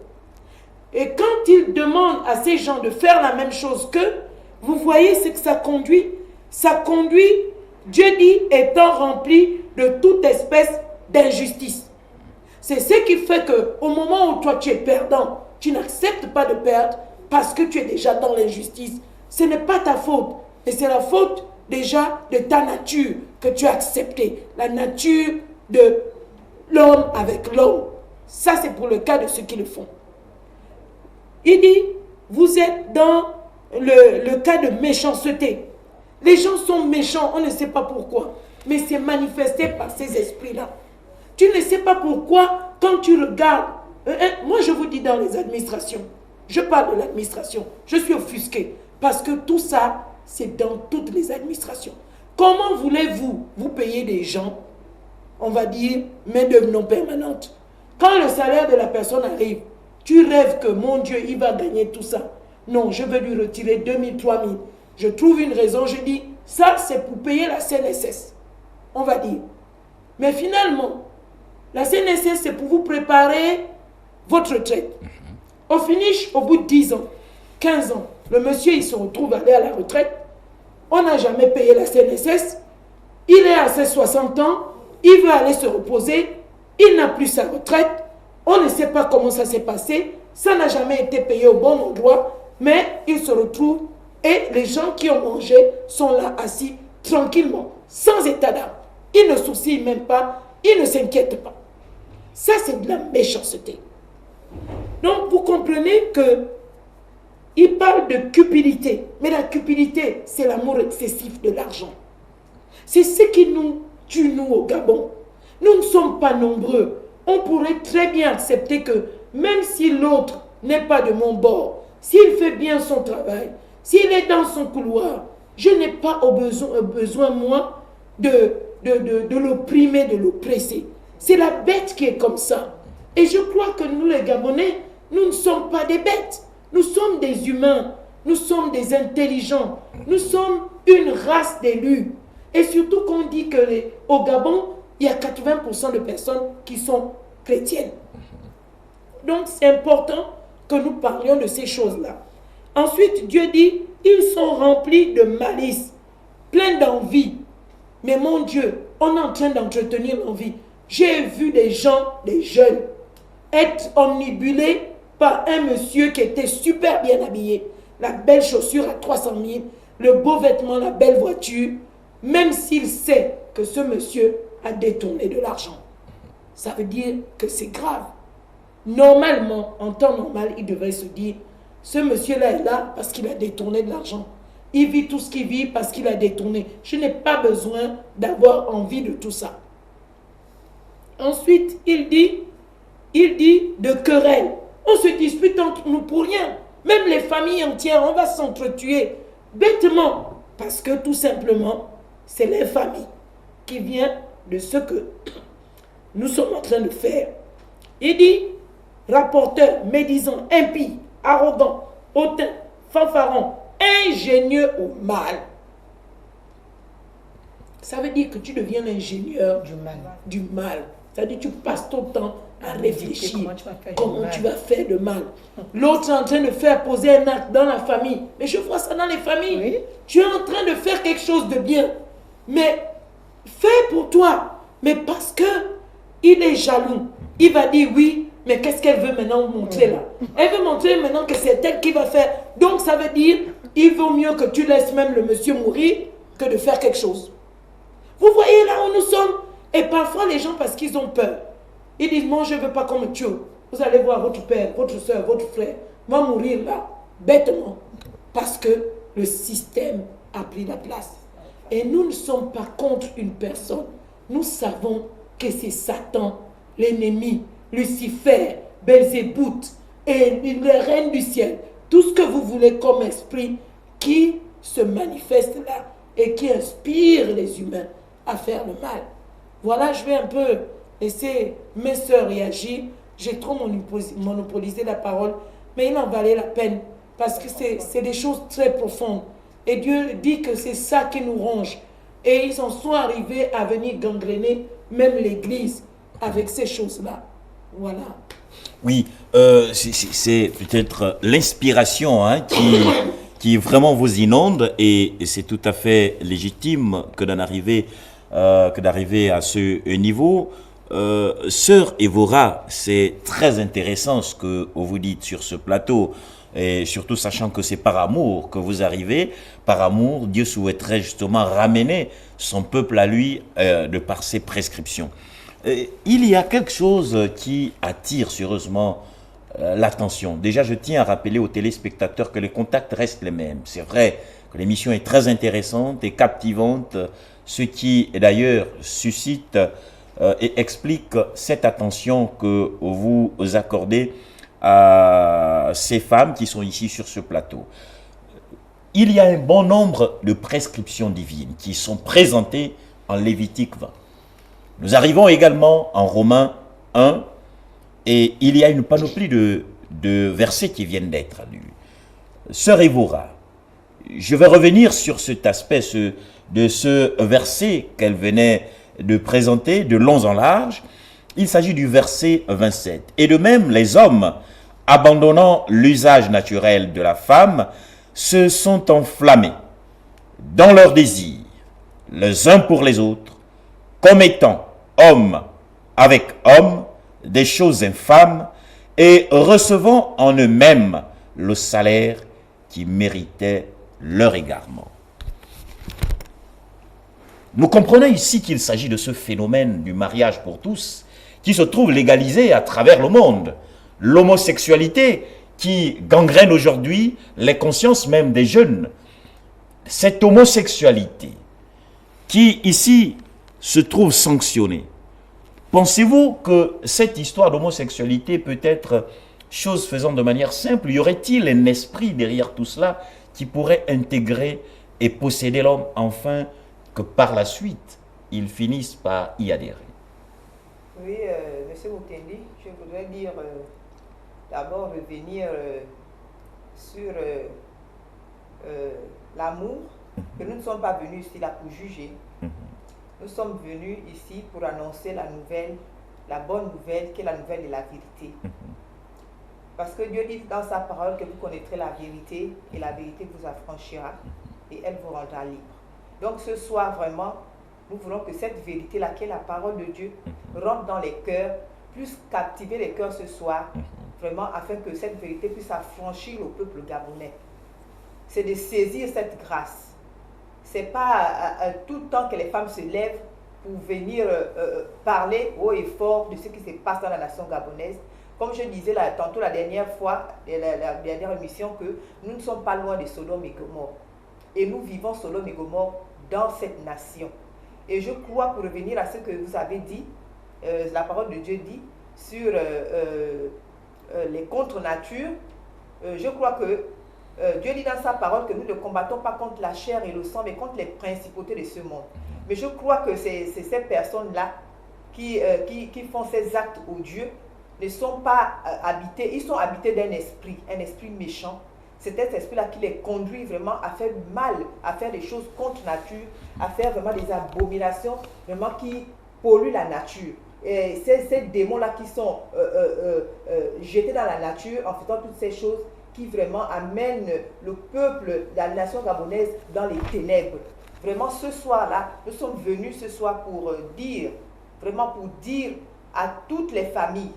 Et quand ils demandent à ces gens de faire la même chose qu'eux, vous voyez ce que ça conduit. Ça conduit, Dieu dit, étant rempli de toute espèce d'injustice. C'est ce qui fait qu'au moment où toi tu es perdant, tu n'acceptes pas de perdre parce que tu es déjà dans l'injustice. Ce n'est pas ta faute, mais c'est la faute déjà de ta nature que tu as acceptée. La nature de l'homme avec l'homme. Ça, c'est pour le cas de ceux qui le font. Il dit, vous êtes dans le cas de méchanceté. Les gens sont méchants, on ne sait pas pourquoi. Mais c'est manifesté par ces esprits-là. Tu ne sais pas pourquoi, quand tu regardes... moi, je vous dis dans les administrations. Je parle de l'administration. Je suis offusqué. Parce que tout ça, c'est dans toutes les administrations. Comment voulez-vous vous payer des gens, on va dire, main-d'œuvre non permanente? Quand le salaire de la personne arrive, tu rêves que, mon Dieu, il va gagner tout ça. Non, je vais lui retirer 2000, 3000. Je trouve une raison, je dis, ça, c'est pour payer la CNSS. On va dire. Mais finalement, la CNSS, c'est pour vous préparer votre retraite. Au finish, au bout de 10 ans, 15 ans, le monsieur, il se retrouve aller à la retraite. On n'a jamais payé la CNSS. Il est à ses 60 ans. Il veut aller se reposer. Il n'a plus sa retraite. On ne sait pas comment ça s'est passé. Ça n'a jamais été payé au bon endroit. Mais il se retrouve et les gens qui ont mangé sont là assis tranquillement, sans état d'âme. Ils ne soucient même pas. Ils ne s'inquiètent pas. Ça, c'est de la méchanceté. Donc, vous comprenez que il parle de cupidité. Mais la cupidité, c'est l'amour excessif de l'argent. C'est ce qui nous tue, nous, au Gabon. Nous ne sommes pas nombreux. On pourrait très bien accepter que, même si l'autre n'est pas de mon bord, s'il fait bien son travail, s'il est dans son couloir, je n'ai pas besoin, moi, de l'opprimer, de l'oppresser. C'est la bête qui est comme ça. Et je crois que nous, les Gabonais, nous ne sommes pas des bêtes. Nous sommes des humains. Nous sommes des intelligents. Nous sommes une race d'élus. Et surtout qu'on dit qu'au Gabon, il y a 80% de personnes qui sont chrétiennes. Donc, c'est important que nous parlions de ces choses-là. Ensuite, Dieu dit, ils sont remplis de malice, pleins d'envie. Mais mon Dieu, on est en train d'entretenir l'envie. J'ai vu des gens, des jeunes, être omnibulés par un monsieur qui était super bien habillé. La belle chaussure à 300 000, le beau vêtement, la belle voiture, même s'il sait que ce monsieur a détourné de l'argent. Ça veut dire que c'est grave. Normalement, en temps normal, il devrait se dire, ce monsieur-là est là parce qu'il a détourné de l'argent. Il vit tout ce qu'il vit parce qu'il a détourné. Je n'ai pas besoin d'avoir envie de tout ça. Ensuite, il dit de querelle. On se dispute entre nous pour rien. Même les familles entières, on va s'entretuer bêtement. Parce que tout simplement, c'est l'infamie qui vient de ce que nous sommes en train de faire. Il dit, rapporteur, médisant, impie, arrogant, hautain, fanfaron, ingénieux au mal. Ça veut dire que tu deviens l'ingénieur du mal. Ça veut dire que tu passes ton temps à réfléchir comment tu vas faire de mal. L'autre est en train de faire poser un acte dans la famille. Mais je vois ça dans les familles. Oui. Tu es en train de faire quelque chose de bien. Mais fais pour toi. Mais parce que il est jaloux. Il va dire oui, mais qu'est-ce qu'elle veut maintenant montrer là? Elle veut montrer maintenant que c'est elle qui va faire. Donc ça veut dire, il vaut mieux que tu laisses même le monsieur mourir que de faire quelque chose. Vous voyez là où nous sommes? Et parfois les gens, parce qu'ils ont peur, ils disent, moi je ne veux pas qu'on me tue. Vous allez voir votre père, votre soeur, votre frère va mourir là, bêtement. Parce que le système a pris la place. Et nous ne sommes pas contre une personne. Nous savons que c'est Satan, l'ennemi, Lucifer, Belzébuth et les reines du ciel. Tout ce que vous voulez comme esprit qui se manifeste là et qui inspire les humains à faire le mal. Voilà, je vais un peu laisser mes sœurs réagir. J'ai trop monopolisé la parole, mais il en valait la peine parce que c'est des choses très profondes. Et Dieu dit que c'est ça qui nous ronge. Et ils en sont arrivés à venir gangréner même l'Église avec ces choses-là. Voilà. Oui, c'est peut-être l'inspiration qui vraiment vous inonde et c'est tout à fait légitime que d'arriver à ce niveau. Sœur Evora, c'est très intéressant ce que vous dites sur ce plateau, et surtout sachant que c'est par amour que vous arrivez. Par amour, Dieu souhaiterait justement ramener son peuple à lui de par ses prescriptions. Il y a quelque chose qui attire sérieusement l'attention. Déjà, je tiens à rappeler aux téléspectateurs que les contacts restent les mêmes. C'est vrai que l'émission est très intéressante et captivante, ce qui d'ailleurs suscite et explique cette attention que vous accordez à ces femmes qui sont ici sur ce plateau. Il y a un bon nombre de prescriptions divines qui sont présentées en Lévitique 20. Nous arrivons également en Romains 1 et il y a une panoplie de versets qui viennent d'être lus. Sœur Evora, je vais revenir sur cet aspect de ce verset qu'elle venait de présenter de long en large. Il s'agit du verset 27. Et de même, les hommes, abandonnant l'usage naturel de la femme, se sont enflammés dans leurs désirs, les uns pour les autres, commettant homme avec homme des choses infâmes et recevant en eux-mêmes le salaire qui méritait leur égarement. Nous comprenons ici qu'il s'agit de ce phénomène du mariage pour tous qui se trouve légalisé à travers le monde. L'homosexualité qui gangrène aujourd'hui les consciences même des jeunes. Cette homosexualité qui ici se trouve sanctionnée. Pensez-vous que cette histoire d'homosexualité peut être chose faisant de manière simple? Y aurait-il un esprit derrière tout cela qui pourrait intégrer et posséder l'homme enfin que par la suite, ils finissent par y adhérer? Oui, M. Moutendi, je voudrais dire d'abord revenir sur l'amour, que nous ne sommes pas venus ici là pour juger. Nous sommes venus ici pour annoncer la nouvelle, la bonne nouvelle, qui est la nouvelle de la vérité. Parce que Dieu dit dans sa parole que vous connaîtrez la vérité et la vérité vous affranchira et elle vous rendra libre. Donc ce soir vraiment, nous voulons que cette vérité-là, qui est la parole de Dieu, rentre dans les cœurs, puisse captiver les cœurs ce soir, vraiment afin que cette vérité puisse affranchir le peuple gabonais. c'est de saisir cette grâce. C'est pas tout le temps que les femmes se lèvent pour venir parler haut et fort de ce qui se passe dans la nation gabonaise. Comme je disais tantôt la dernière fois, la dernière émission, que nous ne sommes pas loin de Sodome et Gomorrhe. Et nous vivons Sodome et Gomorrhe dans cette nation. Et je crois, pour revenir à ce que vous avez dit, la parole de Dieu dit sur les contre-natures, je crois que Dieu dit dans sa parole que nous ne combattons pas contre la chair et le sang, mais contre les principautés de ce monde. Mais je crois que c'est ces personnes-là qui font ces actes odieux ne sont pas habités, ils sont habités d'un esprit méchant. C'est cet esprit-là qui les conduit vraiment à faire mal, à faire des choses contre nature, à faire vraiment des abominations, vraiment qui polluent la nature. Et ces démons-là qui sont jetés dans la nature en faisant toutes ces choses qui vraiment amènent le peuple, la nation gabonaise dans les ténèbres. Vraiment ce soir-là, nous sommes venus ce soir pour dire à toutes les familles,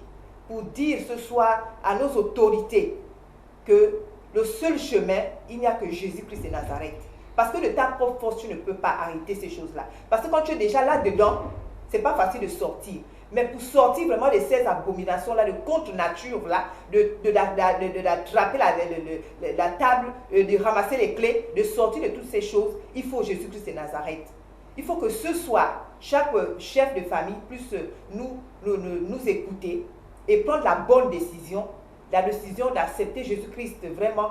pour dire ce soir à nos autorités que le seul chemin, il n'y a que Jésus-Christ de Nazareth. Parce que de ta propre force, tu ne peux pas arrêter ces choses-là. Parce que quand tu es déjà là-dedans, ce n'est pas facile de sortir. Mais pour sortir vraiment de ces abominations-là, de contre-nature-là, d'attraper la table, de ramasser les clés, de sortir de toutes ces choses, il faut Jésus-Christ de Nazareth. Il faut que ce soir, chaque chef de famille puisse nous écouter et prendre la bonne décision, la décision d'accepter Jésus-Christ vraiment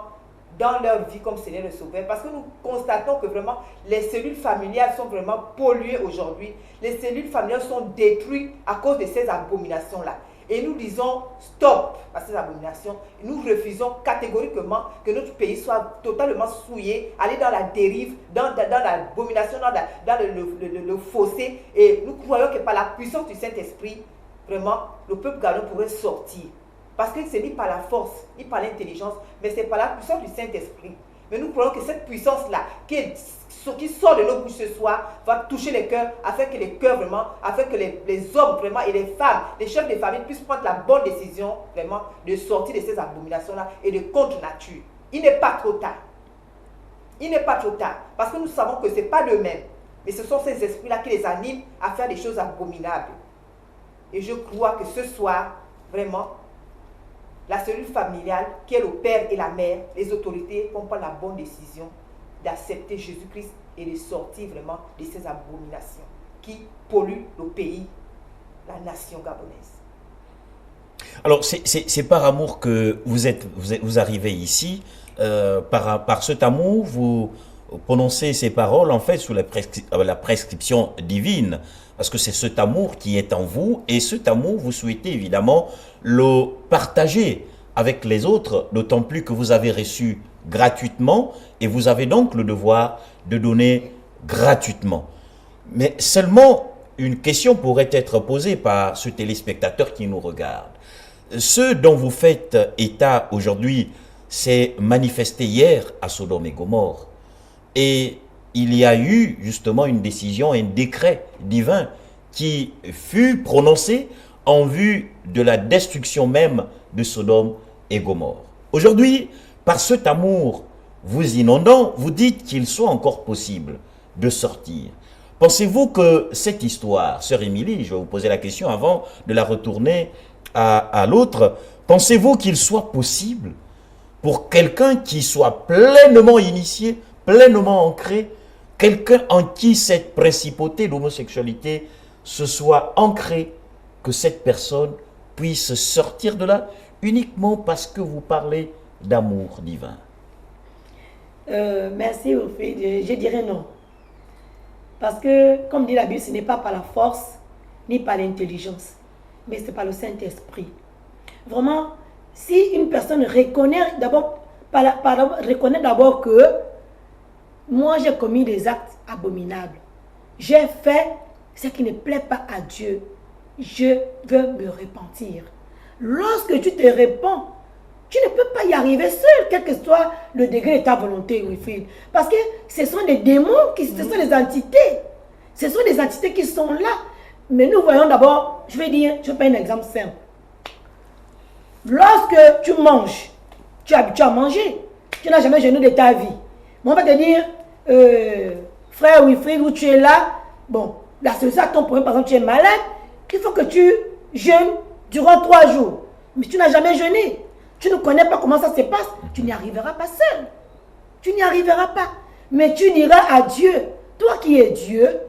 dans leur vie comme Seigneur et Sauveur. Parce que nous constatons que vraiment les cellules familiales sont vraiment polluées aujourd'hui. Les cellules familiales sont détruites à cause de ces abominations-là. Et nous disons stop à ces abominations. Nous refusons catégoriquement que notre pays soit totalement souillé, aller dans la dérive, dans l'abomination, dans le fossé. Et nous croyons que par la puissance du Saint-Esprit, vraiment, le peuple gabonais pourrait sortir. Parce que ce n'est pas la force, ni par l'intelligence, mais c'est par la puissance du Saint-Esprit. Mais nous croyons que cette puissance-là, qui sort de nos bouches ce soir, va toucher les cœurs, afin que les cœurs vraiment, afin que les hommes vraiment et les femmes, les chefs de famille puissent prendre la bonne décision vraiment de sortir de ces abominations-là et de contre-nature. Il n'est pas trop tard. Il n'est pas trop tard. Parce que nous savons que ce n'est pas d'eux-mêmes, mais ce sont ces esprits-là qui les animent à faire des choses abominables. Et je crois que ce soir, vraiment, la cellule familiale, qui est le père et la mère, les autorités vont prendre la bonne décision d'accepter Jésus-Christ et de sortir vraiment de ces abominations qui polluent le pays, la nation gabonaise. Alors, c'est par amour que vous arrivez ici, par cet amour, vous prononcez ces paroles en fait sous la prescription divine, parce que c'est cet amour qui est en vous, et cet amour, vous souhaitez évidemment le partager avec les autres, d'autant plus que vous avez reçu gratuitement, et vous avez donc le devoir de donner gratuitement. Mais seulement, une question pourrait être posée par ce téléspectateur qui nous regarde. Ce dont vous faites état aujourd'hui, s'est manifesté hier à Sodome et Gomorrhe. Et il y a eu justement une décision, un décret divin qui fut prononcé en vue de la destruction même de Sodome et Gomorrhe. Aujourd'hui, par cet amour vous inondant, vous dites qu'il soit encore possible de sortir. Pensez-vous que cette histoire, sœur Émilie, je vais vous poser la question avant de la retourner à l'autre, pensez-vous qu'il soit possible pour quelqu'un qui soit pleinement initié, pleinement ancré, quelqu'un en qui cette principauté d'homosexualité se soit ancrée, que cette personne puisse sortir de là uniquement parce que vous parlez d'amour divin? Merci, Wilfried. Je dirais non. Parce que, comme dit la Bible, ce n'est pas par la force, ni par l'intelligence, mais c'est par le Saint-Esprit. Vraiment, si une personne reconnaît d'abord que moi j'ai commis des actes abominables, j'ai fait ce qui ne plaît pas à Dieu, je veux me repentir. Lorsque tu te repens, tu ne peux pas y arriver seul, quel que soit le degré de ta volonté, Wilfried. Parce que ce sont des démons, ce sont des entités. Ce sont des entités qui sont là. Mais nous voyons d'abord, je vais prendre un exemple simple. Lorsque tu manges, tu es habitué à manger. Tu n'as jamais jeûné de ta vie. Mais on va te dire, frère Wilfried, où tu es là, bon, la solution à ton problème, par exemple, tu es malade, il faut que tu jeûnes durant 3 jours. Mais tu n'as jamais jeûné. Tu ne connais pas comment ça se passe. Tu n'y arriveras pas seul. Tu n'y arriveras pas. Mais tu diras à Dieu, toi qui es Dieu,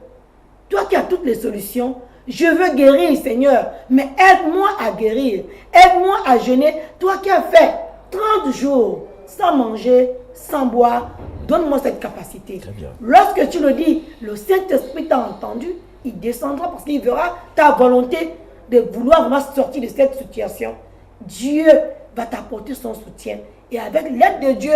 toi qui as toutes les solutions, je veux guérir, Seigneur, mais aide-moi à guérir. Aide-moi à jeûner. Toi qui as fait 30 jours sans manger, sans boire, donne-moi cette capacité. Lorsque tu le dis, le Saint-Esprit t'a entendu, il descendra parce qu'il verra ta volonté de vouloir vraiment sortir de cette situation. Dieu va t'apporter son soutien. Et avec l'aide de Dieu,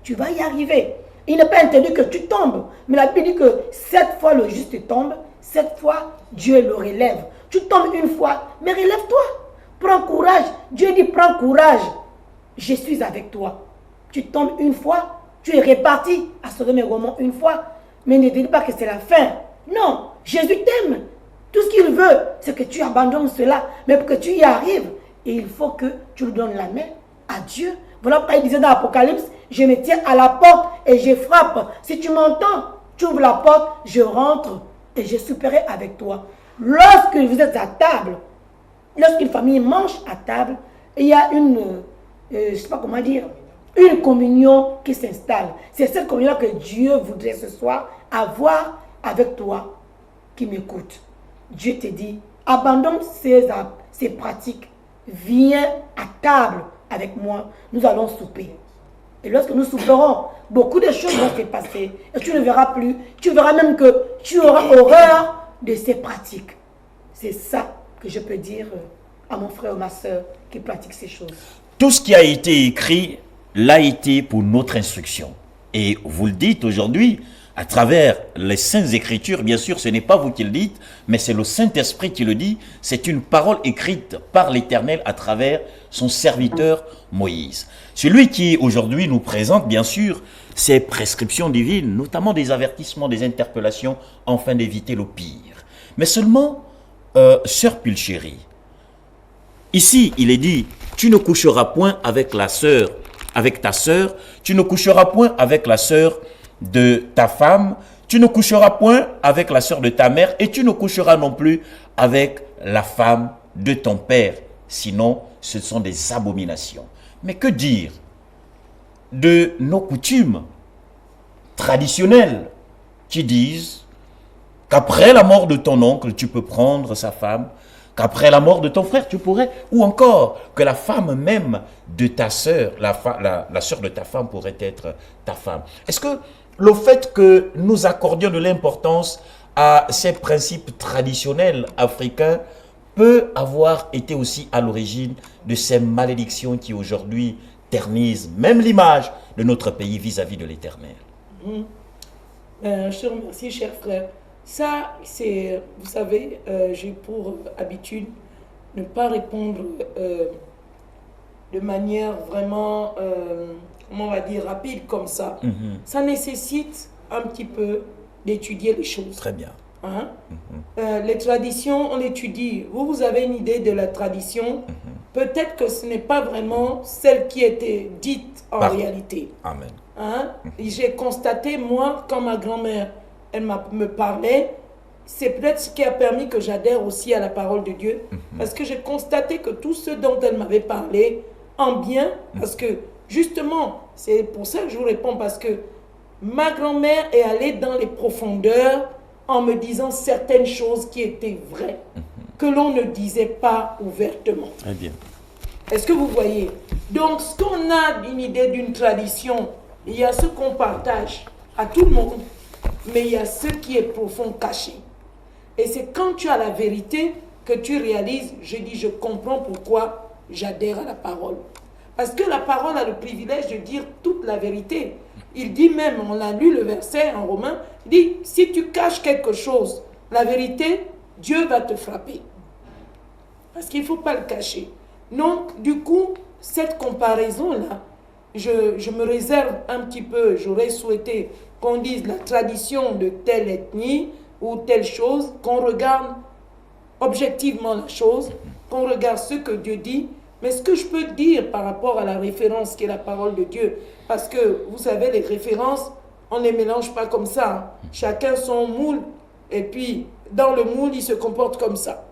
tu vas y arriver. Il n'est pas interdit que tu tombes. Mais la Bible dit que 7 fois le juste tombe, 7 fois Dieu le relève. Tu tombes une fois, mais relève-toi. Prends courage. Dieu dit, prends courage. Je suis avec toi. Tu tombes une fois, tu es réparti à Sodome et Gomorrhe une fois. Mais ne dis pas que c'est la fin. Non, Jésus t'aime. Tout ce qu'il veut, c'est que tu abandonnes cela. Mais pour que tu y arrives, il faut que tu lui donnes la main à Dieu. Voilà pourquoi il disait dans l'Apocalypse, je me tiens à la porte et je frappe. Si tu m'entends, tu ouvres la porte, je rentre et je souperai avec toi. Lorsque vous êtes à table, lorsqu'une famille mange à table, il y a une, je ne sais pas comment dire, une communion qui s'installe. C'est cette communion que Dieu voudrait ce soir avoir avec toi qui m'écoute. Dieu te dit, abandonne ces pratiques, viens à table avec moi, nous allons souper. Et lorsque nous souperons, beaucoup de choses vont se passer. Et tu ne verras plus. Tu verras même que tu auras horreur de ces pratiques. C'est ça que je peux dire à mon frère ou ma soeur qui pratique ces choses. Tout ce qui a été écrit l'a été pour notre instruction. Et vous le dites aujourd'hui, à travers les Saintes Écritures, bien sûr, ce n'est pas vous qui le dites, mais c'est le Saint-Esprit qui le dit. C'est une parole écrite par l'Éternel à travers son serviteur Moïse. Celui qui aujourd'hui nous présente, bien sûr, ces prescriptions divines, notamment des avertissements, des interpellations, afin d'éviter le pire. Mais seulement, sœur Pulchérie, ici, il est dit, tu ne coucheras point avec la sœur, avec ta sœur, tu ne coucheras point avec la sœur de ta femme, tu ne coucheras point avec la sœur de ta mère et tu ne coucheras non plus avec la femme de ton père. Sinon, ce sont des abominations. Mais que dire de nos coutumes traditionnelles qui disent qu'après la mort de ton oncle, tu peux prendre sa femme, qu'après la mort de ton frère, tu pourrais, ou encore que la femme même de ta sœur, la sœur de ta femme pourrait être ta femme. Est-ce que le fait que nous accordions de l'importance à ces principes traditionnels africains peut avoir été aussi à l'origine de ces malédictions qui aujourd'hui ternissent même l'image de notre pays vis-à-vis de l'Éternel? Je te remercie, cher frère. Ça, c'est, vous savez, j'ai pour habitude ne pas répondre de manière vraiment, comment on va dire, rapide comme ça. Ça nécessite un petit peu d'étudier les choses. Très bien. Hein? Les traditions, on l'étudie. Vous avez une idée de la tradition. Peut-être que ce n'est pas vraiment celle qui était dite en réalité. Amen. Hein? J'ai constaté, moi, quand ma grand-mère, elle me parlait, c'est peut-être ce qui a permis que j'adhère aussi à la parole de Dieu. Parce que j'ai constaté que tout ce dont elle m'avait parlé, en bien, parce que justement, c'est pour ça que je vous réponds, parce que ma grand-mère est allée dans les profondeurs en me disant certaines choses qui étaient vraies, que l'on ne disait pas ouvertement. Très bien. Est-ce que vous voyez? Donc, ce qu'on a une idée d'une tradition, il y a ce qu'on partage à tout le monde, mais il y a ce qui est profond, caché. Et c'est quand tu as la vérité que tu réalises, je dis, je comprends pourquoi j'adhère à la parole. Parce que la parole a le privilège de dire toute la vérité. Il dit même, on l'a lu le verset en Romains, il dit, si tu caches quelque chose, la vérité, Dieu va te frapper. Parce qu'il ne faut pas le cacher. Donc, du coup, cette comparaison-là, je me réserve un petit peu, j'aurais souhaité qu'on dise la tradition de telle ethnie ou telle chose, qu'on regarde objectivement la chose, qu'on regarde ce que Dieu dit. Mais ce que je peux dire par rapport à la référence qui est la parole de Dieu, parce que vous savez, les références, on ne les mélange pas comme ça. Hein. Chacun son moule. Et puis, dans le moule, il se comporte comme ça.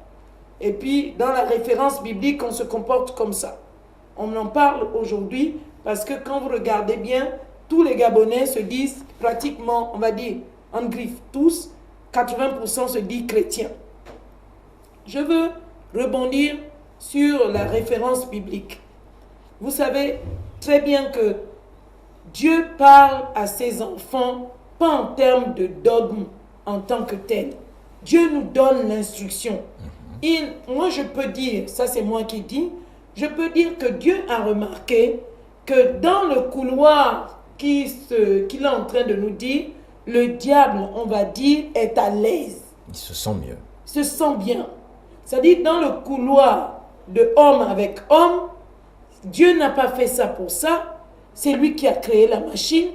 Et puis, dans la référence biblique, on se comporte comme ça. On en parle aujourd'hui parce que quand vous regardez bien, tous les Gabonais se disent pratiquement, on va dire, en griffe, tous, 80% se disent chrétiens. Je veux rebondir sur la référence biblique. Vous savez très bien que Dieu parle à ses enfants, pas en termes de dogme en tant que tel. Dieu nous donne l'instruction. Moi, je peux dire, ça c'est moi qui dis, je peux dire que Dieu a remarqué que dans le couloir qu'il est en train de nous dire, le diable, on va dire, est à l'aise. Il se sent mieux. Se sent bien. C'est-à-dire, dans le couloir de homme avec homme, Dieu n'a pas fait ça pour ça. C'est lui qui a créé la machine.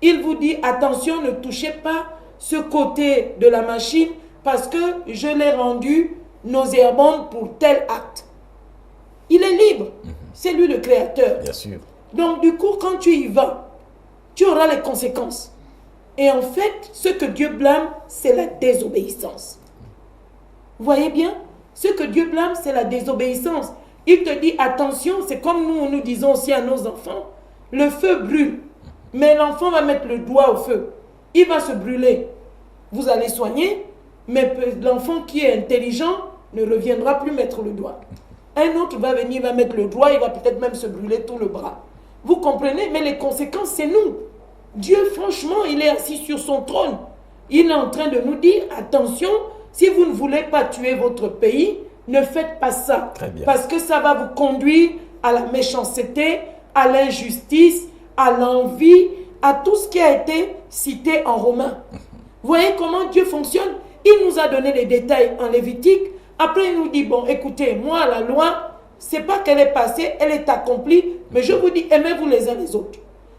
Il vous dit, attention, ne touchez pas ce côté de la machine parce que je l'ai rendu nauséabonde pour tel acte. Il est libre. C'est lui le créateur. Bien sûr. Donc, du coup, quand tu y vas, tu auras les conséquences. Et en fait, ce que Dieu blâme, c'est la désobéissance. Vous voyez bien? Ce que Dieu blâme, c'est la désobéissance. Il te dit, attention, c'est comme nous disons aussi à nos enfants, le feu brûle, mais l'enfant va mettre le doigt au feu. Il va se brûler. Vous allez soigner, mais l'enfant qui est intelligent ne reviendra plus mettre le doigt. Un autre va venir, va mettre le doigt, il va peut-être même se brûler tout le bras. Vous comprenez? Mais les conséquences, c'est nous. Dieu, franchement, il est assis sur son trône. Il est en train de nous dire, attention, si vous ne voulez pas tuer votre pays, ne faites pas ça. Très bien. Parce que ça va vous conduire à la méchanceté, à l'injustice, à l'envie, à tout ce qui a été cité en Romains. Vous voyez comment Dieu fonctionne? Il nous a donné les détails en Lévitique. Après, il nous dit, bon, écoutez, moi, la loi, c'est pas qu'elle est passée, elle est accomplie, mais je vous dis, aimez-vous les uns les autres.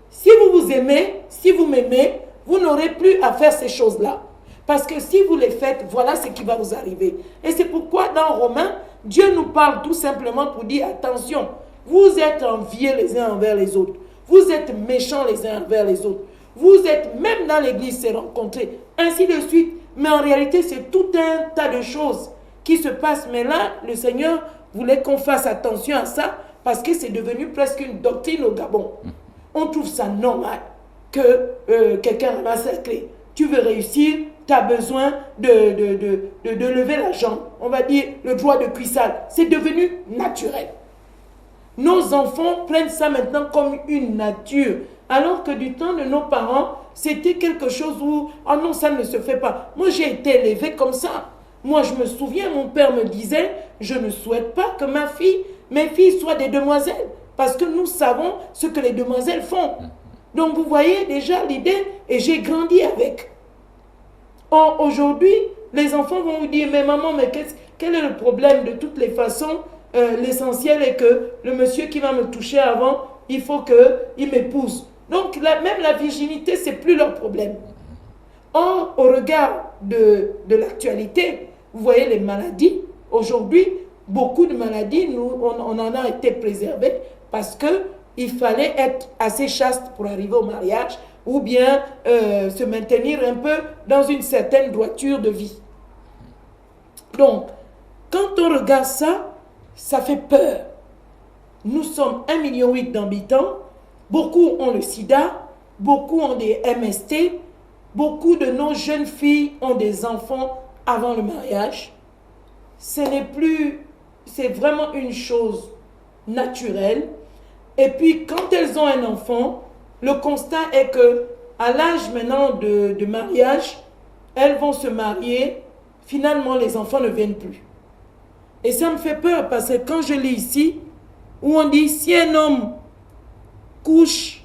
Si vous vous aimez, si vous m'aimez, vous n'aurez plus à faire ces choses-là. Parce que si vous les faites, voilà ce qui va vous arriver. Et c'est pourquoi dans Romains, Dieu nous parle tout simplement pour dire, attention, vous êtes envieux les uns envers les autres. Vous êtes méchants les uns envers les autres. Vous êtes, même dans l'église, c'est rencontré, ainsi de suite. Mais en réalité, c'est tout un tas de choses qui se passent. Mais là, le Seigneur voulait qu'on fasse attention à ça parce que c'est devenu presque une doctrine au Gabon. On trouve ça normal que quelqu'un ramasse la clé. Tu veux réussir, tu as besoin de lever la jambe. On va dire le droit de cuissage. C'est devenu naturel. Nos enfants prennent ça maintenant comme une nature. Alors que du temps de nos parents, c'était quelque chose où, ah non, ça ne se fait pas. Moi, j'ai été élevée comme ça. Moi, je me souviens, mon père me disait, je ne souhaite pas que mes filles soient des demoiselles. Parce que nous savons ce que les demoiselles font. Donc, vous voyez déjà l'idée, et j'ai grandi avec. Aujourd'hui, les enfants vont vous dire, mais maman, mais quel est le problème? De toutes les façons, l'essentiel est que le monsieur qui va me toucher avant, il faut qu'il m'épouse. Donc, même la virginité, ce n'est plus leur problème. Or, au regard de l'actualité, vous voyez les maladies. Aujourd'hui, beaucoup de maladies, on en a été préservés parce qu'il fallait être assez chaste pour arriver au mariage ou bien se maintenir un peu dans une certaine droiture de vie. Donc, quand on regarde ça, ça fait peur. Nous sommes 1,8 million d'habitants. Beaucoup ont le sida, beaucoup ont des MST, beaucoup de nos jeunes filles ont des enfants avant le mariage. Ce n'est plus, c'est vraiment une chose naturelle. Et puis quand elles ont un enfant, le constat est que à l'âge maintenant de mariage, elles vont se marier, finalement les enfants ne viennent plus. Et ça me fait peur parce que quand je lis ici, où on dit si un homme couche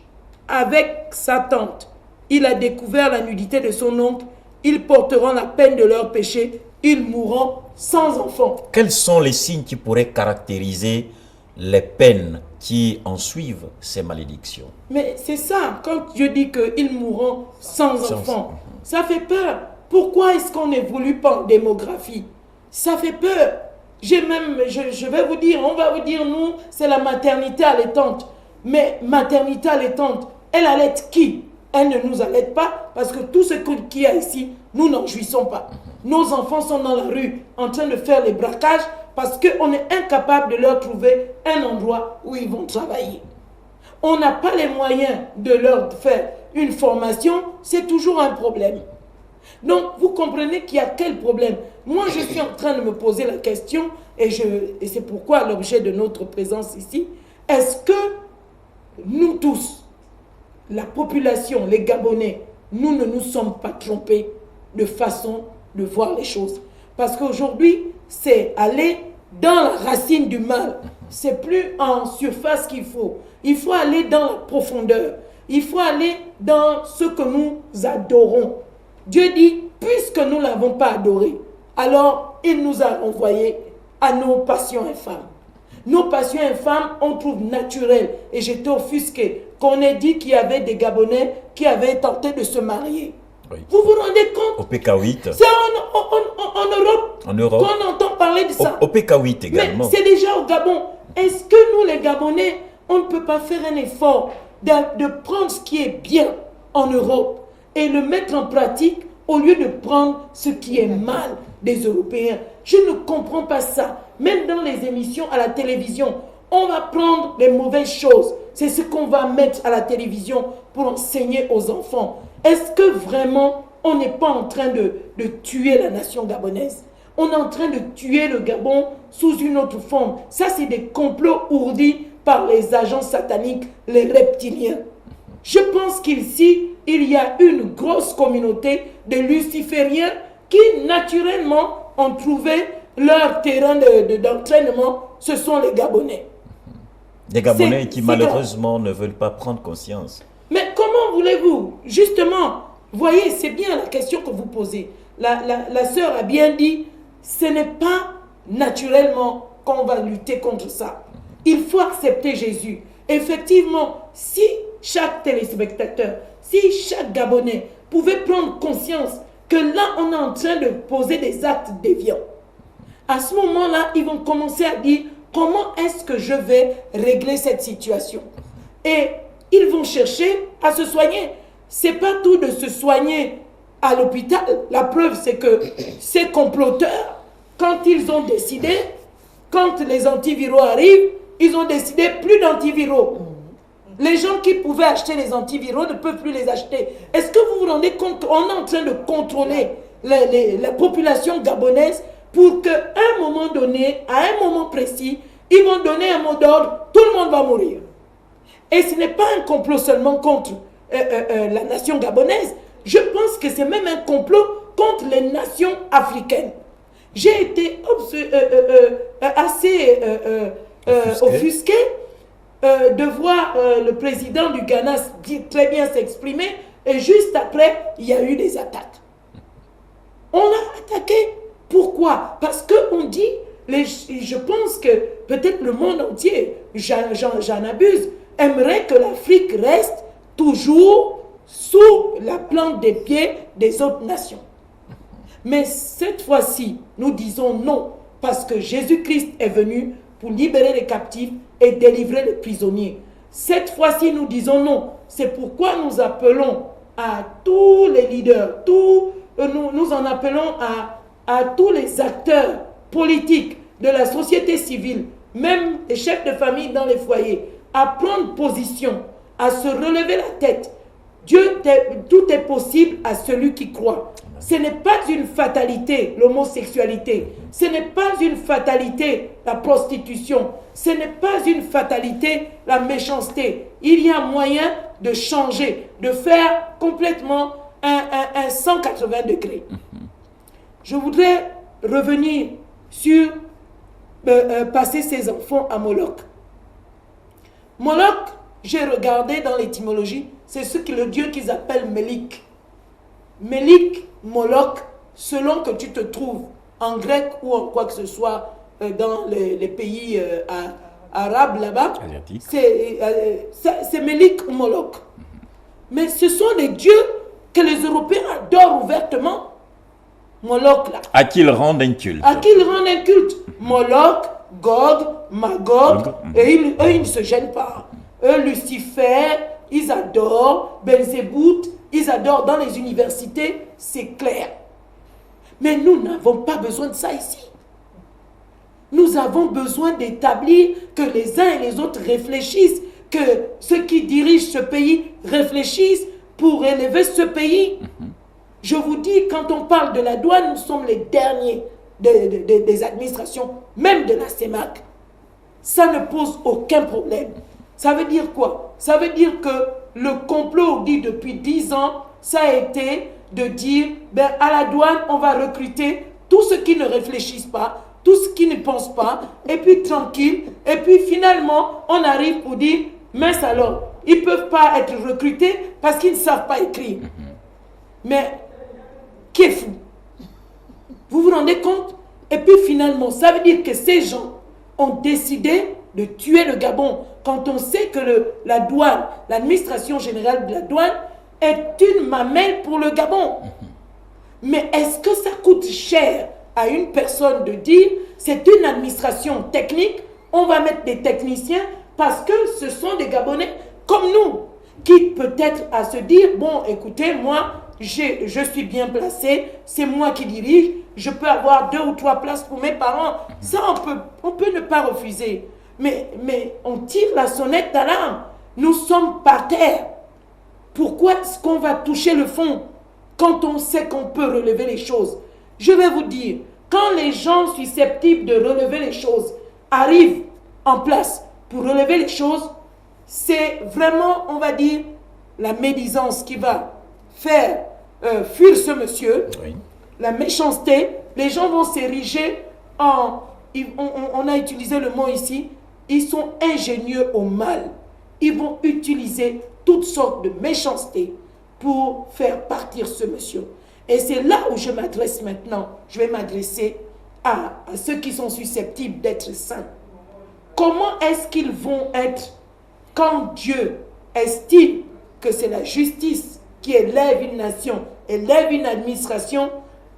avec sa tante, il a découvert la nudité de son oncle, ils porteront la peine de leur péché, ils mourront sans enfants. Quels sont les signes qui pourraient caractériser les peines qui en suivent ces malédictions? Mais c'est ça, quand Dieu dit qu'ils mourront sans enfants, ça fait peur. Pourquoi est-ce qu'on n'évolue pas en démographie? Ça fait peur. Je vais vous dire, on va vous dire, nous, c'est la maternité allaitante. Mais maternité allaitante, elle allaite qui? elle ne nous allait pas parce que tout ce qu'il y a ici, nous n'en jouissons pas. Nos enfants sont dans la rue en train de faire les braquages parce qu'on est incapable de leur trouver un endroit où ils vont travailler. On n'a pas les moyens de leur faire une formation, c'est toujours un problème. Donc, vous comprenez qu'il y a quel problème? Moi, je suis en train de me poser la question, et c'est pourquoi l'objet de notre présence ici, est-ce que nous tous, la population, les Gabonais, nous ne nous sommes pas trompés de façon de voir les choses? Parce qu'aujourd'hui, c'est aller dans la racine du mal. C'est plus en surface qu'il faut. Il faut aller dans la profondeur. Il faut aller dans ce que nous adorons. Dieu dit, puisque nous ne l'avons pas adoré, alors il nous a envoyés à nos passions infâmes. Nos passions infâmes, on trouve naturelles. Et j'étais offusqué qu'on ait dit qu'il y avait des Gabonais qui avaient tenté de se marier. Oui. Vous vous rendez compte? Au PK8. C'est en Europe, qu'on entend parler de ça. Au PK8 également. Mais c'est déjà au Gabon. Est-ce que nous, les Gabonais, on ne peut pas faire un effort de prendre ce qui est bien en Europe et le mettre en pratique au lieu de prendre ce qui est mal des Européens? Je ne comprends pas ça. Même dans les émissions à la télévision, on va prendre les mauvaises choses. C'est ce qu'on va mettre à la télévision pour enseigner aux enfants. Est-ce que vraiment on n'est pas en train de tuer la nation gabonaise? On est en train de tuer le Gabon sous une autre forme. Ça, c'est des complots ourdis par les agents sataniques, les reptiliens. Je pense qu'ici, il y a une grosse communauté de lucifériens qui, naturellement, ont trouvé leur terrain d'entraînement. Ce sont les Gabonais. Des Gabonais qui, malheureusement, ne veulent pas prendre conscience. Mais comment voulez-vous? Justement, voyez, c'est bien la question que vous posez. La sœur a bien dit, ce n'est pas naturellement qu'on va lutter contre ça. Il faut accepter Jésus. Effectivement, si chaque téléspectateur, si chaque Gabonais pouvait prendre conscience que là, on est en train de poser des actes déviants, à ce moment-là, ils vont commencer à dire, comment est-ce que je vais régler cette situation? Et ils vont chercher à se soigner. Ce n'est pas tout de se soigner à l'hôpital. La preuve, c'est que ces comploteurs, quand ils ont décidé, quand les antiviraux arrivent, ils ont décidé plus d'antiviraux. Les gens qui pouvaient acheter les antiviraux ne peuvent plus les acheter. Est-ce que vous vous rendez compte qu'on est en train de contrôler la population gabonaise pour qu'à un moment donné, à un moment précis, ils vont donner un mot d'ordre, tout le monde va mourir. Et ce n'est pas un complot seulement contre la nation gabonaise. Je pense que c'est même un complot contre les nations africaines. J'ai été assez offusqué de voir le président du Ghana très bien s'exprimer et juste après, il y a eu des attaques. On a attaqué. Pourquoi? Parce qu'on dit, je pense que peut-être le monde entier, j'en abuse, aimerait que l'Afrique reste toujours sous la plante des pieds des autres nations. Mais cette fois-ci, nous disons non, parce que Jésus-Christ est venu pour libérer les captifs et délivrer les prisonniers. Cette fois-ci, nous disons non. C'est pourquoi nous appelons à tous les leaders, nous en appelons à tous les acteurs politiques de la société civile, même les chefs de famille dans les foyers, à prendre position, à se relever la tête. Tout est possible à celui qui croit. Ce n'est pas une fatalité, l'homosexualité. Ce n'est pas une fatalité, la prostitution. Ce n'est pas une fatalité, la méchanceté. Il y a moyen de changer, de faire complètement un 180 degrés. Je voudrais revenir sur passer ses enfants à Moloch. Moloch, j'ai regardé dans l'étymologie, c'est le dieu qu'ils appellent Melik. Melik, Moloch, selon que tu te trouves en grec ou en quoi que ce soit dans les pays arabes là-bas, c'est Melik ou Moloch. Mais ce sont des dieux que les Européens adorent ouvertement. Moloch là. À qui ils rendent un culte. À qui ils rendent un culte. Moloch, Gog, Magog, et eux ils ne se gênent pas. Eux, Lucifer, ils adorent Belzébout, ils adorent dans les universités, c'est clair. Mais nous n'avons pas besoin de ça ici. Nous avons besoin d'établir que les uns et les autres réfléchissent, que ceux qui dirigent ce pays réfléchissent pour élever ce pays. Je vous dis, quand on parle de la douane, nous sommes les derniers des administrations, même de la CEMAC. Ça ne pose aucun problème. Ça veut dire quoi? Ça veut dire que le complot dit depuis 10 ans, ça a été de dire, ben, à la douane, on va recruter tous ceux qui ne réfléchissent pas, tous ceux qui ne pensent pas, et puis tranquille. Et puis finalement, on arrive pour dire, mince alors, ils ne peuvent pas être recrutés parce qu'ils ne savent pas écrire. Mais qui est fou? Vous vous rendez compte? Et puis finalement, ça veut dire que ces gens ont décidé de tuer le Gabon. Quand on sait que la douane, l'administration générale de la douane, est une mamelle pour le Gabon. Mais est-ce que ça coûte cher à une personne de dire, c'est une administration technique, on va mettre des techniciens parce que ce sont des Gabonais comme nous, qui peut-être à se dire, bon, écoutez, moi, je suis bien placé, c'est moi qui dirige, je peux avoir 2 ou 3 places pour mes parents. Ça, on peut ne pas refuser. Mais on tire la sonnette d'alarme. Nous sommes par terre. Pourquoi est-ce qu'on va toucher le fond quand on sait qu'on peut relever les choses? Je vais vous dire, quand les gens susceptibles de relever les choses arrivent en place pour relever les choses, c'est vraiment, on va dire, la médisance qui va faire fuir ce monsieur, oui. La méchanceté. Les gens vont s'ériger en... On a utilisé le mot ici, ils sont ingénieux au mal. Ils vont utiliser toutes sortes de méchanceté pour faire partir ce monsieur. Et c'est là où je m'adresse maintenant. Je vais m'adresser à ceux qui sont susceptibles d'être saints. Comment est-ce qu'ils vont être quand Dieu estime que c'est la justice qui élève une nation, élève une administration,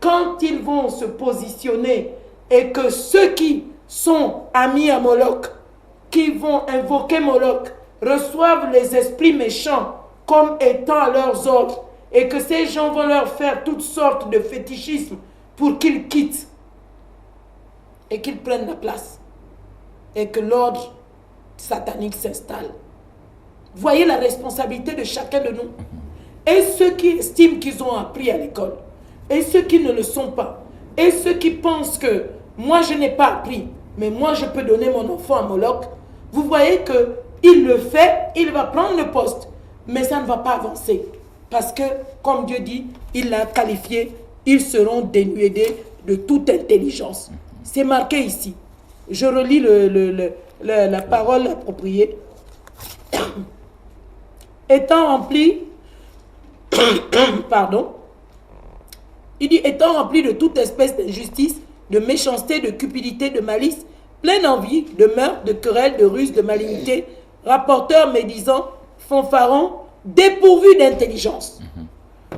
quand ils vont se positionner et que ceux qui sont amis à Moloch, qui vont invoquer Moloch, reçoivent les esprits méchants comme étant à leurs ordres, et que ces gens vont leur faire toutes sortes de fétichismes pour qu'ils quittent et qu'ils prennent la place et que l'ordre satanique s'installe. Voyez la responsabilité de chacun de nous. Et ceux qui estiment qu'ils ont appris à l'école, et ceux qui ne le sont pas, et ceux qui pensent que moi je n'ai pas appris, mais moi je peux donner mon enfant à Moloch, vous voyez qu'il le fait, il va prendre le poste, mais ça ne va pas avancer. Parce que, comme Dieu dit, il l'a qualifié, ils seront dénués de toute intelligence. C'est marqué ici. Je relis la parole appropriée. Étant rempli, pardon, il dit, étant rempli de toute espèce d'injustice, de méchanceté, de cupidité, de malice, plein d'envie, de meurtre, de querelle, de ruse, de malignité, rapporteur, médisant, fanfaron, dépourvu d'intelligence.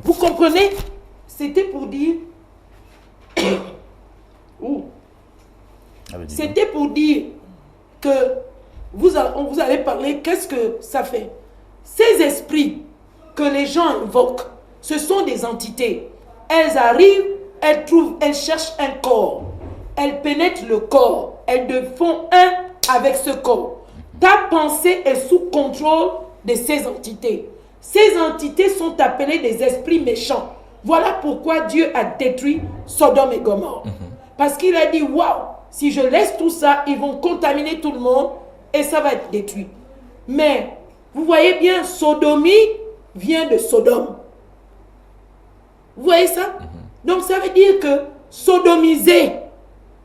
Vous comprenez? C'était pour dire... C'était pour dire que on vous avait parlé, qu'est-ce que ça fait? Ces esprits que les gens invoquent, ce sont des entités. Elles arrivent, elles cherchent un corps. Elles pénètrent le corps. Elles font un avec ce corps. Ta pensée est sous contrôle de ces entités. Ces entités sont appelées des esprits méchants. Voilà pourquoi Dieu a détruit Sodome et Gomorrhe. Parce qu'il a dit, waouh, si je laisse tout ça, ils vont contaminer tout le monde et ça va être détruit. Mais, vous voyez bien, sodomie vient de Sodome. Vous voyez ça? Donc ça veut dire que sodomiser,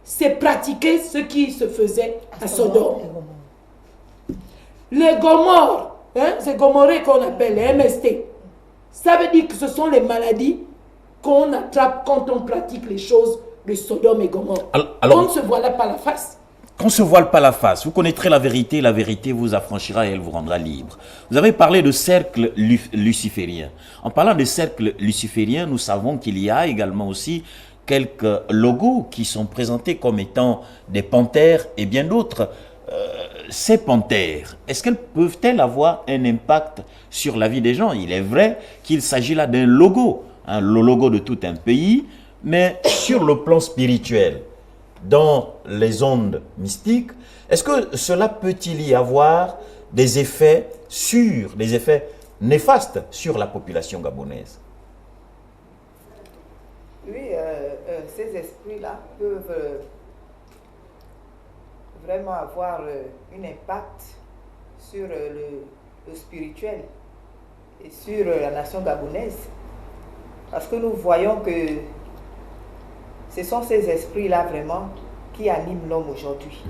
c'est pratiquer ce qui se faisait à Sodome. Les Gomorrhes, c'est Gomorrhée qu'on appelle les MST. Ça veut dire que ce sont les maladies qu'on attrape quand on pratique les choses de Sodome et Gomorrhe. Alors, on ne se voile pas la face. Qu'on ne se voile pas la face. Vous connaîtrez la vérité vous affranchira et elle vous rendra libre. Vous avez parlé de cercle luciférien. En parlant de cercle luciférien, nous savons qu'il y a également aussi quelques logos qui sont présentés comme étant des panthères et bien d'autres. ces panthères, est-ce qu'elles peuvent-elles avoir un impact sur la vie des gens? Il est vrai qu'il s'agit là d'un logo, hein, le logo de tout un pays, mais sur le plan spirituel, dans les ondes mystiques, est-ce que cela peut-il y avoir des effets néfastes sur la population gabonaise? Oui, ces esprits-là peuvent vraiment avoir un impact sur le spirituel et sur la nation gabonaise. Parce que nous voyons que ce sont ces esprits-là vraiment qui animent l'homme aujourd'hui.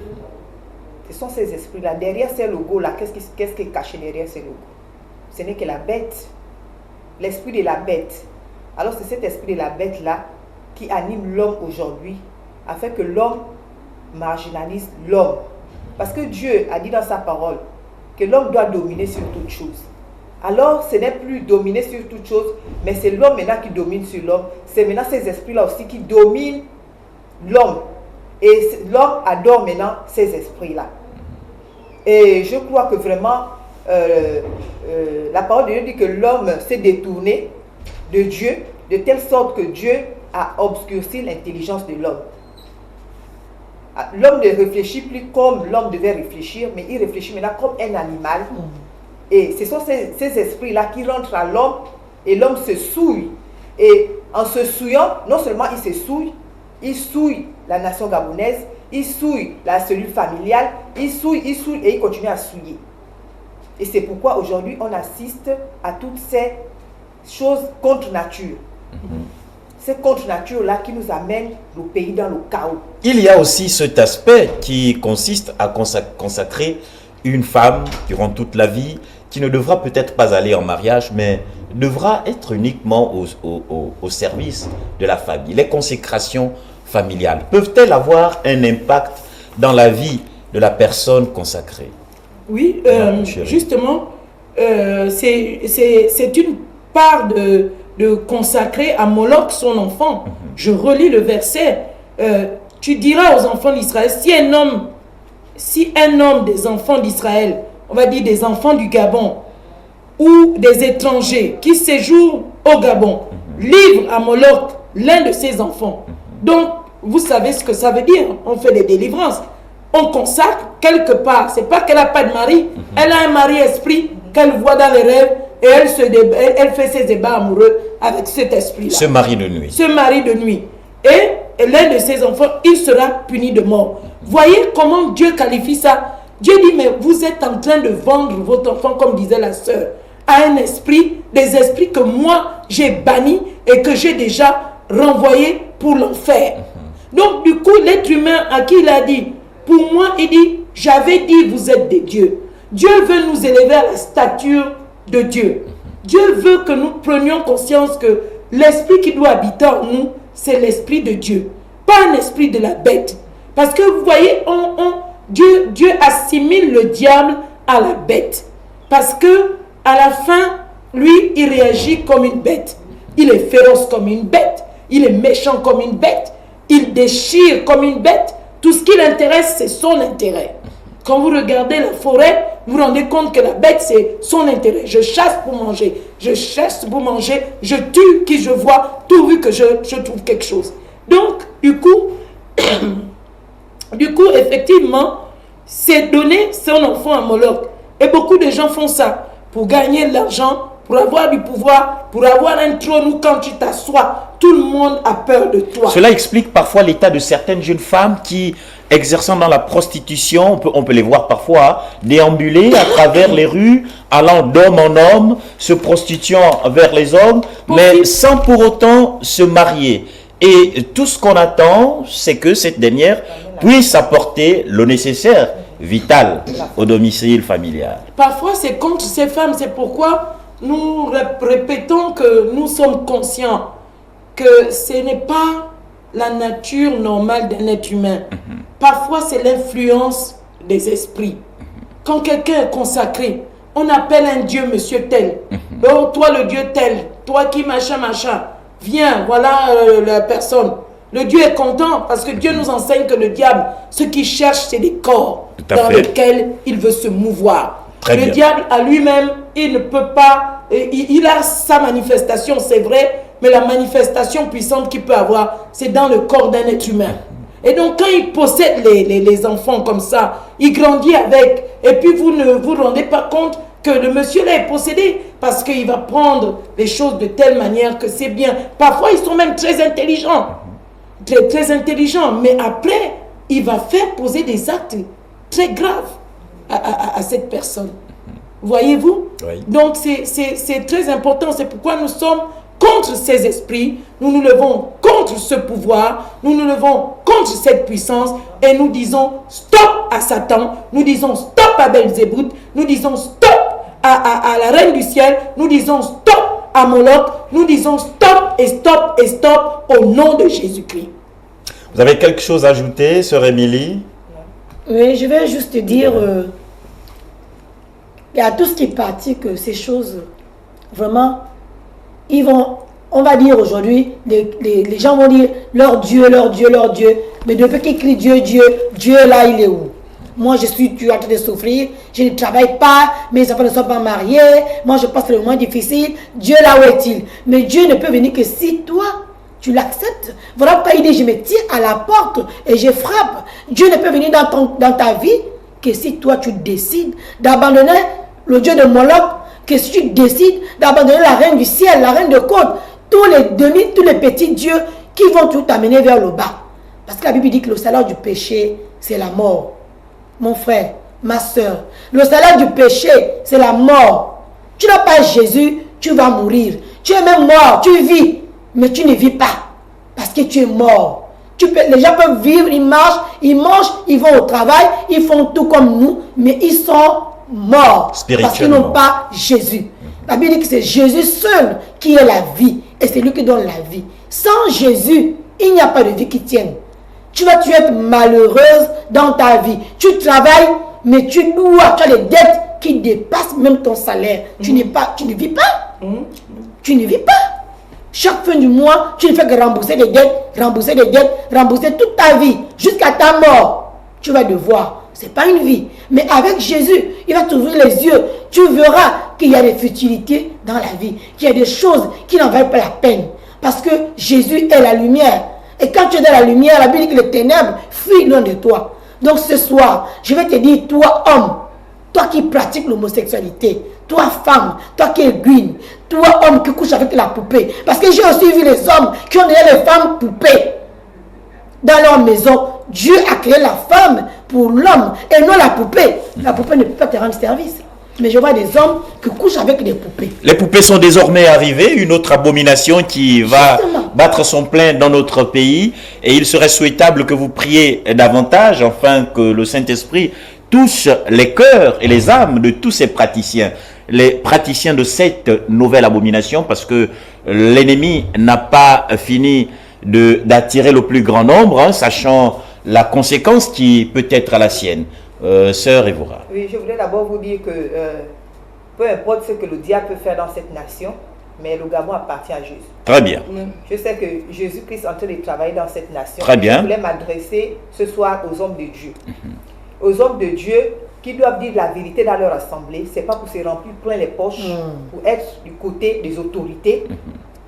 Ce sont ces esprits-là. Derrière ces logos-là, qu'est-ce qui est caché derrière ces logos? Ce n'est que la bête, l'esprit de la bête. Alors c'est cet esprit de la bête-là qui anime l'homme aujourd'hui, afin que l'homme marginalise l'homme. Parce que Dieu a dit dans sa parole que l'homme doit dominer sur toute chose. Alors ce n'est plus dominer sur toute chose, mais c'est l'homme maintenant qui domine sur l'homme. C'est maintenant ces esprits-là aussi qui dominent l'homme. Et l'homme adore maintenant ces esprits-là. Et je crois que vraiment, la parole de Dieu dit que l'homme s'est détourné de Dieu, de telle sorte que Dieu a obscurci l'intelligence de l'homme. L'homme ne réfléchit plus comme l'homme devait réfléchir, mais il réfléchit maintenant comme un animal. Et ce sont ces esprits-là qui rentrent à l'homme et l'homme se souille. Et en se souillant, non seulement il souille la nation gabonaise, il souille la cellule familiale, il souille et il continue à souiller. Et c'est pourquoi aujourd'hui on assiste à toutes ces choses contre nature. C'est contre nature-là qui nous amène le pays dans le chaos. Il y a aussi cet aspect qui consiste à consacrer une femme durant toute la vie qui ne devra peut-être pas aller en mariage, mais devra être uniquement au service de la famille. Les consécrations familiales peuvent-elles avoir un impact dans la vie de la personne consacrée? Oui, justement, c'est une part de consacrer à Moloch son enfant. Je relis le verset. Tu diras aux enfants d'Israël, si un homme des enfants d'Israël, on va dire des enfants du Gabon, ou des étrangers qui séjournent au Gabon, livre à Moloch l'un de ses enfants. Donc, vous savez ce que ça veut dire. On fait des délivrances. On consacre quelque part. C'est pas qu'elle n'a pas de mari. Elle a un mari-esprit qu'elle voit dans les rêves et elle fait ses débats amoureux avec cet esprit-là. Ce mari de nuit. Ce mari de nuit. Et l'un de ses enfants, il sera puni de mort. Voyez comment Dieu qualifie ça. Dieu dit, mais vous êtes en train de vendre votre enfant, comme disait la sœur, à un esprit, des esprits que moi, j'ai bannis et que j'ai déjà renvoyés pour l'enfer. Donc, du coup, l'être humain à qui il a dit, pour moi, il dit, j'avais dit, vous êtes des dieux. Dieu veut nous élever à la stature de Dieu. Dieu veut que nous prenions conscience que l'esprit qui doit habiter en nous, c'est l'esprit de Dieu, pas un esprit de la bête. Parce que vous voyez, Dieu assimile le diable à la bête. Parce que à la fin, lui, il réagit comme une bête. Il est féroce comme une bête. Il est méchant comme une bête. Il déchire comme une bête. Tout ce qui l'intéresse, c'est son intérêt. Quand vous regardez la forêt, vous vous rendez compte que la bête, c'est son intérêt. Je chasse pour manger. Je chasse pour manger. Je tue qui je vois, pourvu que je trouve quelque chose. Donc, du coup, effectivement, c'est donner son enfant à Moloch. Et beaucoup de gens font ça pour gagner de l'argent, pour avoir du pouvoir, pour avoir un trône où quand tu t'assois, tout le monde a peur de toi. Cela explique parfois l'état de certaines jeunes femmes qui, exerçant dans la prostitution, on peut les voir parfois déambuler à travers les rues, allant d'homme en homme, se prostituant vers les hommes, mais sans pour autant se marier. Et tout ce qu'on attend, c'est que cette dernière puisse apporter le nécessaire, vital, au domicile familial. Parfois, c'est contre ces femmes. C'est pourquoi nous répétons que nous sommes conscients que ce n'est pas la nature normale d'un être humain. Parfois, c'est l'influence des esprits. Quand quelqu'un est consacré, on appelle un Dieu, monsieur tel. Oh, toi le Dieu tel, toi qui machin, viens, voilà la personne. le Dieu est content parce que Dieu nous enseigne que le diable, ce qu'il cherche, c'est des corps Tout à dans fait. lesquels il veut se mouvoir. Très Le bien. diable, à lui-même, il ne peut pas, il a sa manifestation, c'est vrai, mais la manifestation puissante qu'il peut avoir, c'est dans le corps d'un être humain. Et donc, quand il possède les enfants comme ça, il grandit avec, et puis vous ne vous rendez pas compte que le monsieur là est possédé parce qu'il va prendre les choses de telle manière que c'est bien. Parfois, ils sont même très intelligents. Très intelligents. Mais après, il va faire poser des actes très graves à cette personne. Voyez-vous? Oui. Donc, c'est très important. C'est pourquoi nous sommes contre ces esprits. Nous nous levons contre ce pouvoir. Nous nous levons contre cette puissance. Et nous disons stop à Satan. Nous disons stop à Belzébuth. Nous disons stop à la reine du ciel. Nous disons stop à Moloch. Nous disons stop et stop et stop au nom de Jésus-Christ. Vous avez quelque chose à ajouter, sœur Émilie? Oui, je vais juste te dire, il y a tout ce qui pratique ces choses, vraiment, ils vont, on va dire aujourd'hui, les gens vont dire leur Dieu, leur Dieu, leur Dieu, mais depuis qu'ils crient Dieu, Dieu, Dieu là, il est où? Moi, je suis en train de souffrir, je ne travaille pas, mes enfants ne sont pas mariés, moi, je passe le moment difficile, Dieu là, où est-il? Mais Dieu ne peut venir que si toi, tu l'acceptes. Voilà pourquoi il dit, je me tiens à la porte et je frappe. Dieu ne peut venir dans ta vie que si toi, tu décides d'abandonner le Dieu de Moloch, que si tu décides d'abandonner la reine du ciel, la reine de côte, tous les petits dieux qui vont tout amener vers le bas. Parce que la Bible dit que le salaire du péché, c'est la mort. Mon frère, ma soeur, le salaire du péché, c'est la mort. Tu n'as pas Jésus, tu vas mourir. Tu es même mort, tu vis, mais tu ne vis pas. Parce que tu es mort. Les gens peuvent vivre, ils marchent, ils mangent, ils vont au travail, ils font tout comme nous, mais ils sont morts. Parce qu'ils n'ont pas Jésus. La Bible dit que c'est Jésus seul qui est la vie. Et c'est lui qui donne la vie. Sans Jésus, il n'y a pas de vie qui tienne. Tu vas être malheureuse dans ta vie. Tu travailles, mais tu as des dettes qui dépassent même ton salaire. Tu ne vis pas. Tu ne vis pas. Chaque fin du mois, tu ne fais que rembourser des dettes, rembourser toute ta vie, jusqu'à ta mort. Tu vas devoir. Ce n'est pas une vie. Mais avec Jésus, il va t'ouvrir les yeux. Tu verras qu'il y a des futilités dans la vie. Qu'il y a des choses qui n'en valent pas la peine. Parce que Jésus est la lumière. Et quand tu es dans la lumière, la Bible dit que les ténèbres fuient loin de toi. Donc ce soir, je vais te dire, toi homme, toi qui pratiques l'homosexualité, toi femme, toi qui es green, toi homme qui couche avec la poupée. Parce que j'ai aussi vu les hommes qui ont donné les femmes poupées dans leur maison. Dieu a créé la femme pour l'homme et non la poupée. La poupée ne peut pas te rendre service. Mais je vois des hommes qui couchent avec des poupées. Les poupées sont désormais arrivées, une autre abomination qui va battre son plein dans notre pays. Et il serait souhaitable que vous priez davantage afin que le Saint-Esprit touche les cœurs et les âmes de tous ces praticiens. Les praticiens de cette nouvelle abomination, parce que l'ennemi n'a pas fini d'attirer le plus grand nombre, hein, sachant la conséquence qui peut être à la sienne. Sœur Evora. Oui, je voulais d'abord vous dire que peu importe ce que le diable peut faire dans cette nation, mais le Gabon appartient à Jésus. Très bien. Je sais que Jésus-Christ est en train de travailler dans cette nation. Très bien. Je voulais m'adresser ce soir aux hommes de Dieu. Aux hommes de Dieu qui doivent dire la vérité dans leur assemblée. Ce n'est pas pour se remplir plein les poches, pour être du côté des autorités,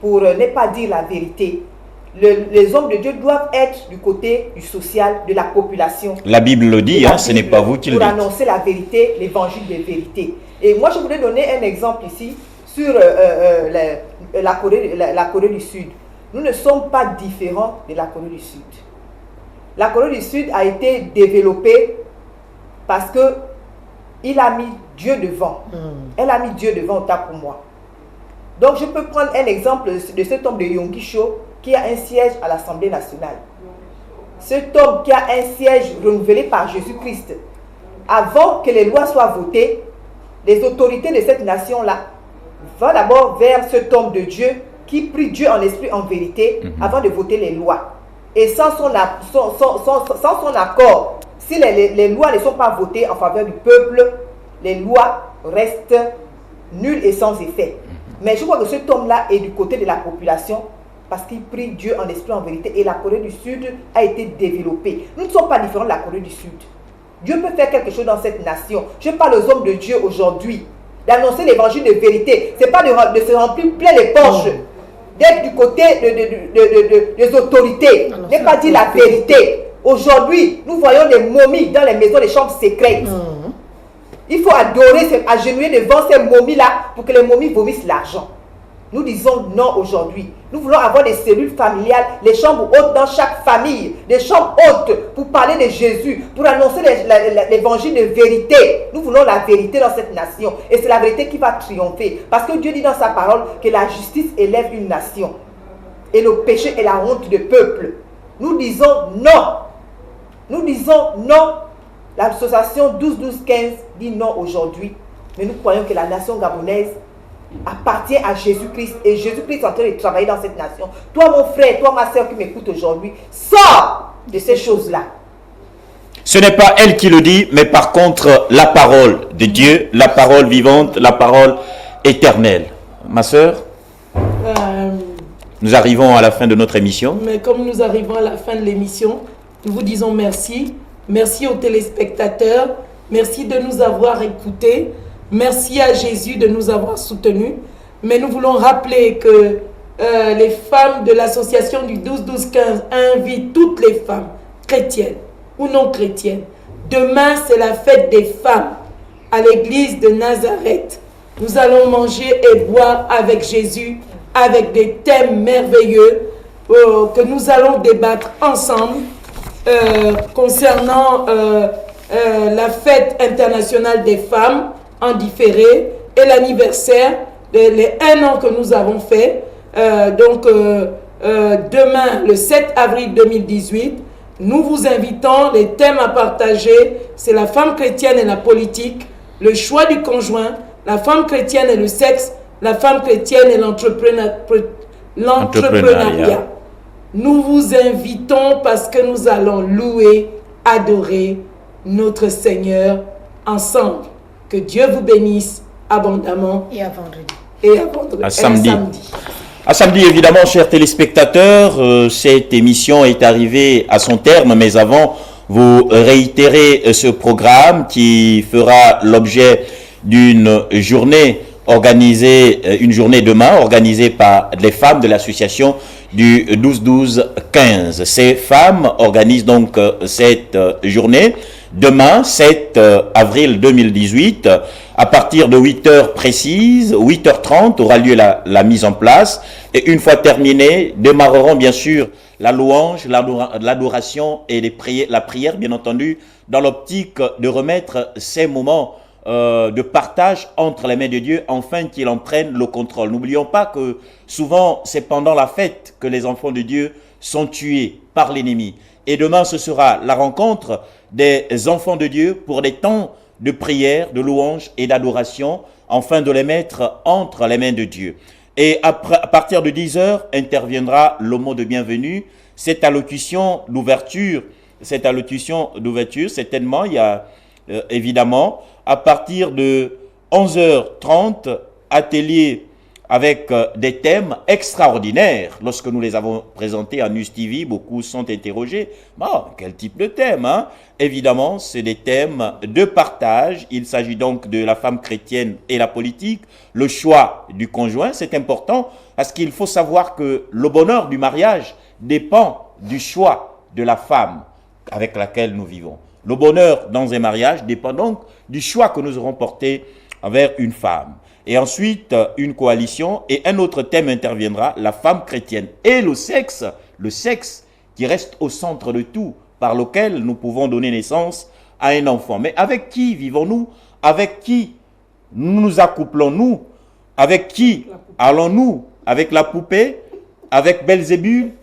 pour ne pas dire la vérité. Les hommes de Dieu doivent être du côté du social, de la population. La Bible le dit, hein, ce n'est pas vous qui le dites. Pour annoncer la vérité, l'évangile de vérité. Et moi, je voulais donner un exemple ici sur la Corée du Sud. Nous ne sommes pas différents de la Corée du Sud. La Corée du Sud a été développée parce que il a mis Dieu devant. Elle a mis Dieu devant autant pour moi. Donc, je peux prendre un exemple de cet homme de Yonggi Cho qui a un siège à l'Assemblée nationale. Cet homme qui a un siège renouvelé par Jésus-Christ, avant que les lois soient votées, les autorités de cette nation-là vont d'abord vers cet homme de Dieu qui prie Dieu en esprit, en vérité, avant de voter les lois. Et sans son accord, si les lois ne sont pas votées en faveur du peuple, les lois restent nulles et sans effet. Mais je vois que cet homme-là est du côté de la population parce qu'ils prient Dieu en esprit, en vérité. Et la Corée du Sud a été développée. Nous ne sommes pas différents de la Corée du Sud. Dieu peut faire quelque chose dans cette nation. Je parle aux hommes de Dieu aujourd'hui. D'annoncer l'évangile de vérité. Ce n'est pas de se remplir plein les poches. D'être du côté des autorités. N'est pas dire la vérité. Aujourd'hui, nous voyons des momies dans les maisons, les chambres secrètes. Il faut adorer, agenouiller devant ces momies-là pour que les momies vomissent l'argent. Nous disons non aujourd'hui. Nous voulons avoir des cellules familiales, les chambres hautes dans chaque famille, des chambres hautes pour parler de Jésus, pour annoncer l'évangile de vérité. Nous voulons la vérité dans cette nation et c'est la vérité qui va triompher. Parce que Dieu dit dans sa parole que la justice élève une nation et le péché est la honte du peuple. Nous disons non. Nous disons non. L'association 12-12-15 dit non aujourd'hui. Mais nous croyons que la nation gabonaise appartient à Jésus-Christ et Jésus-Christ est en train de travailler dans cette nation. Toi mon frère, toi ma soeur qui m'écoute aujourd'hui, sors de ces choses-là. Ce n'est pas elle qui le dit, mais par contre la parole de Dieu, la parole vivante, la parole éternelle. Ma soeur, nous arrivons à la fin de notre émission. Mais comme nous arrivons à la fin de l'émission, nous vous disons merci. Merci aux téléspectateurs. Merci de nous avoir écoutés. Merci à Jésus de nous avoir soutenus. Mais nous voulons rappeler que les femmes de l'association du 12-12-15 invitent toutes les femmes, chrétiennes ou non chrétiennes. Demain, c'est la fête des femmes à l'église de Nazareth. Nous allons manger et boire avec Jésus, avec des thèmes merveilleux que nous allons débattre ensemble concernant la fête internationale des femmes en différé et l'anniversaire, les 1 an que nous avons fait. Demain, le 7 avril 2018, nous vous invitons, les thèmes à partager, c'est la femme chrétienne et la politique, le choix du conjoint, la femme chrétienne et le sexe, la femme chrétienne et l'entrepreneuriat. Nous vous invitons parce que nous allons louer, adorer notre Seigneur ensemble. Que Dieu vous bénisse abondamment. Et à vendredi. Et à vendredi. À samedi. À samedi, évidemment, chers téléspectateurs, cette émission est arrivée à son terme, mais avant, vous réitérez ce programme qui fera l'objet d'une journée organisée, une journée demain, organisée par les femmes de l'association du 12-12-15. Ces femmes organisent donc cette journée demain, 7 avril 2018, à partir de 8h précises, 8h30 aura lieu la mise en place. Et une fois terminée, démarreront bien sûr la louange, l'adoration et la prière, bien entendu, dans l'optique de remettre ces moments de partage entre les mains de Dieu, afin qu'il en prenne le contrôle. N'oublions pas que souvent, c'est pendant la fête que les enfants de Dieu sont tués par l'ennemi. Et demain, ce sera la rencontre des enfants de Dieu pour des temps de prière, de louange et d'adoration, afin de les mettre entre les mains de Dieu. Et à partir de 10h, interviendra le mot de bienvenue, cette allocution d'ouverture, certainement, il y a évidemment, à partir de 11h30, atelier avec des thèmes extraordinaires. Lorsque nous les avons présentés à News TV, beaucoup sont interrogés. Bon, quel type de thème, hein? Évidemment, c'est des thèmes de partage. Il s'agit donc de la femme chrétienne et la politique, le choix du conjoint. C'est important parce qu'il faut savoir que le bonheur du mariage dépend du choix de la femme avec laquelle nous vivons. Le bonheur dans un mariage dépend donc du choix que nous aurons porté envers une femme. Et ensuite, une coalition et un autre thème interviendra, la femme chrétienne et le sexe qui reste au centre de tout, par lequel nous pouvons donner naissance à un enfant. Mais avec qui vivons-nous? Avec qui nous accouplons-nous? Avec qui allons-nous? Avec la poupée? Avec Belzébul?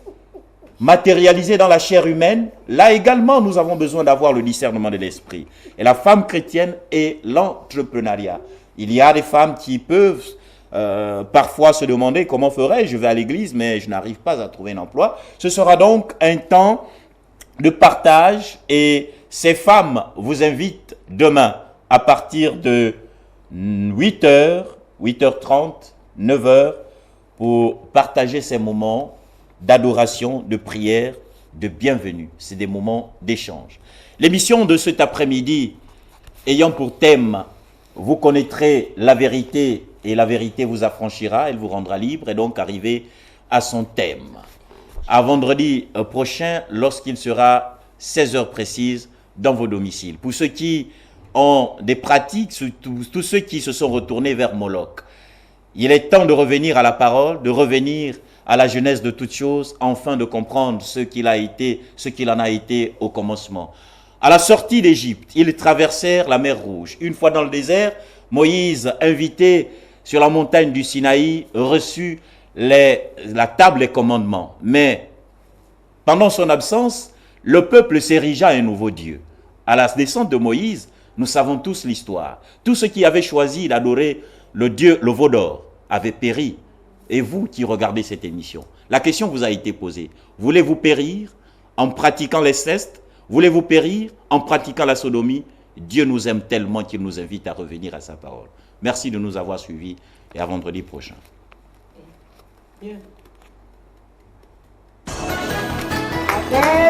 Matérialisé dans la chair humaine? Là également, nous avons besoin d'avoir le discernement de l'esprit. Et la femme chrétienne et l'entrepreneuriat. Il y a des femmes qui peuvent parfois se demander comment ferais-je, je vais à l'église mais je n'arrive pas à trouver un emploi. Ce sera donc un temps de partage et ces femmes vous invitent demain à partir de 8h, 8h30, 9h pour partager ces moments d'adoration, de prière, de bienvenue. C'est des moments d'échange. L'émission de cet après-midi ayant pour thème « Vous connaîtrez la vérité et la vérité vous affranchira, elle vous rendra libre » et donc arrivé à son thème. À vendredi prochain, lorsqu'il sera 16h précises dans vos domiciles. Pour ceux qui ont des pratiques, tous ceux qui se sont retournés vers Moloch, il est temps de revenir à la parole, de revenir à la genèse de toutes choses, afin de comprendre ce qu'il en a été au commencement. À la sortie d'Égypte, ils traversèrent la mer Rouge. Une fois dans le désert, Moïse, invité sur la montagne du Sinaï, reçut la table des commandements. Mais pendant son absence, le peuple s'érigea un nouveau Dieu. À la descente de Moïse, nous savons tous l'histoire. Tous ceux qui avaient choisi d'adorer le Dieu, le veau d'or, avaient péri. Et vous qui regardez cette émission, la question vous a été posée. Voulez-vous périr en pratiquant l'inceste? Voulez-vous périr en pratiquant la sodomie? Dieu nous aime tellement qu'il nous invite à revenir à sa parole. Merci de nous avoir suivis et à vendredi prochain. Bien. Amen.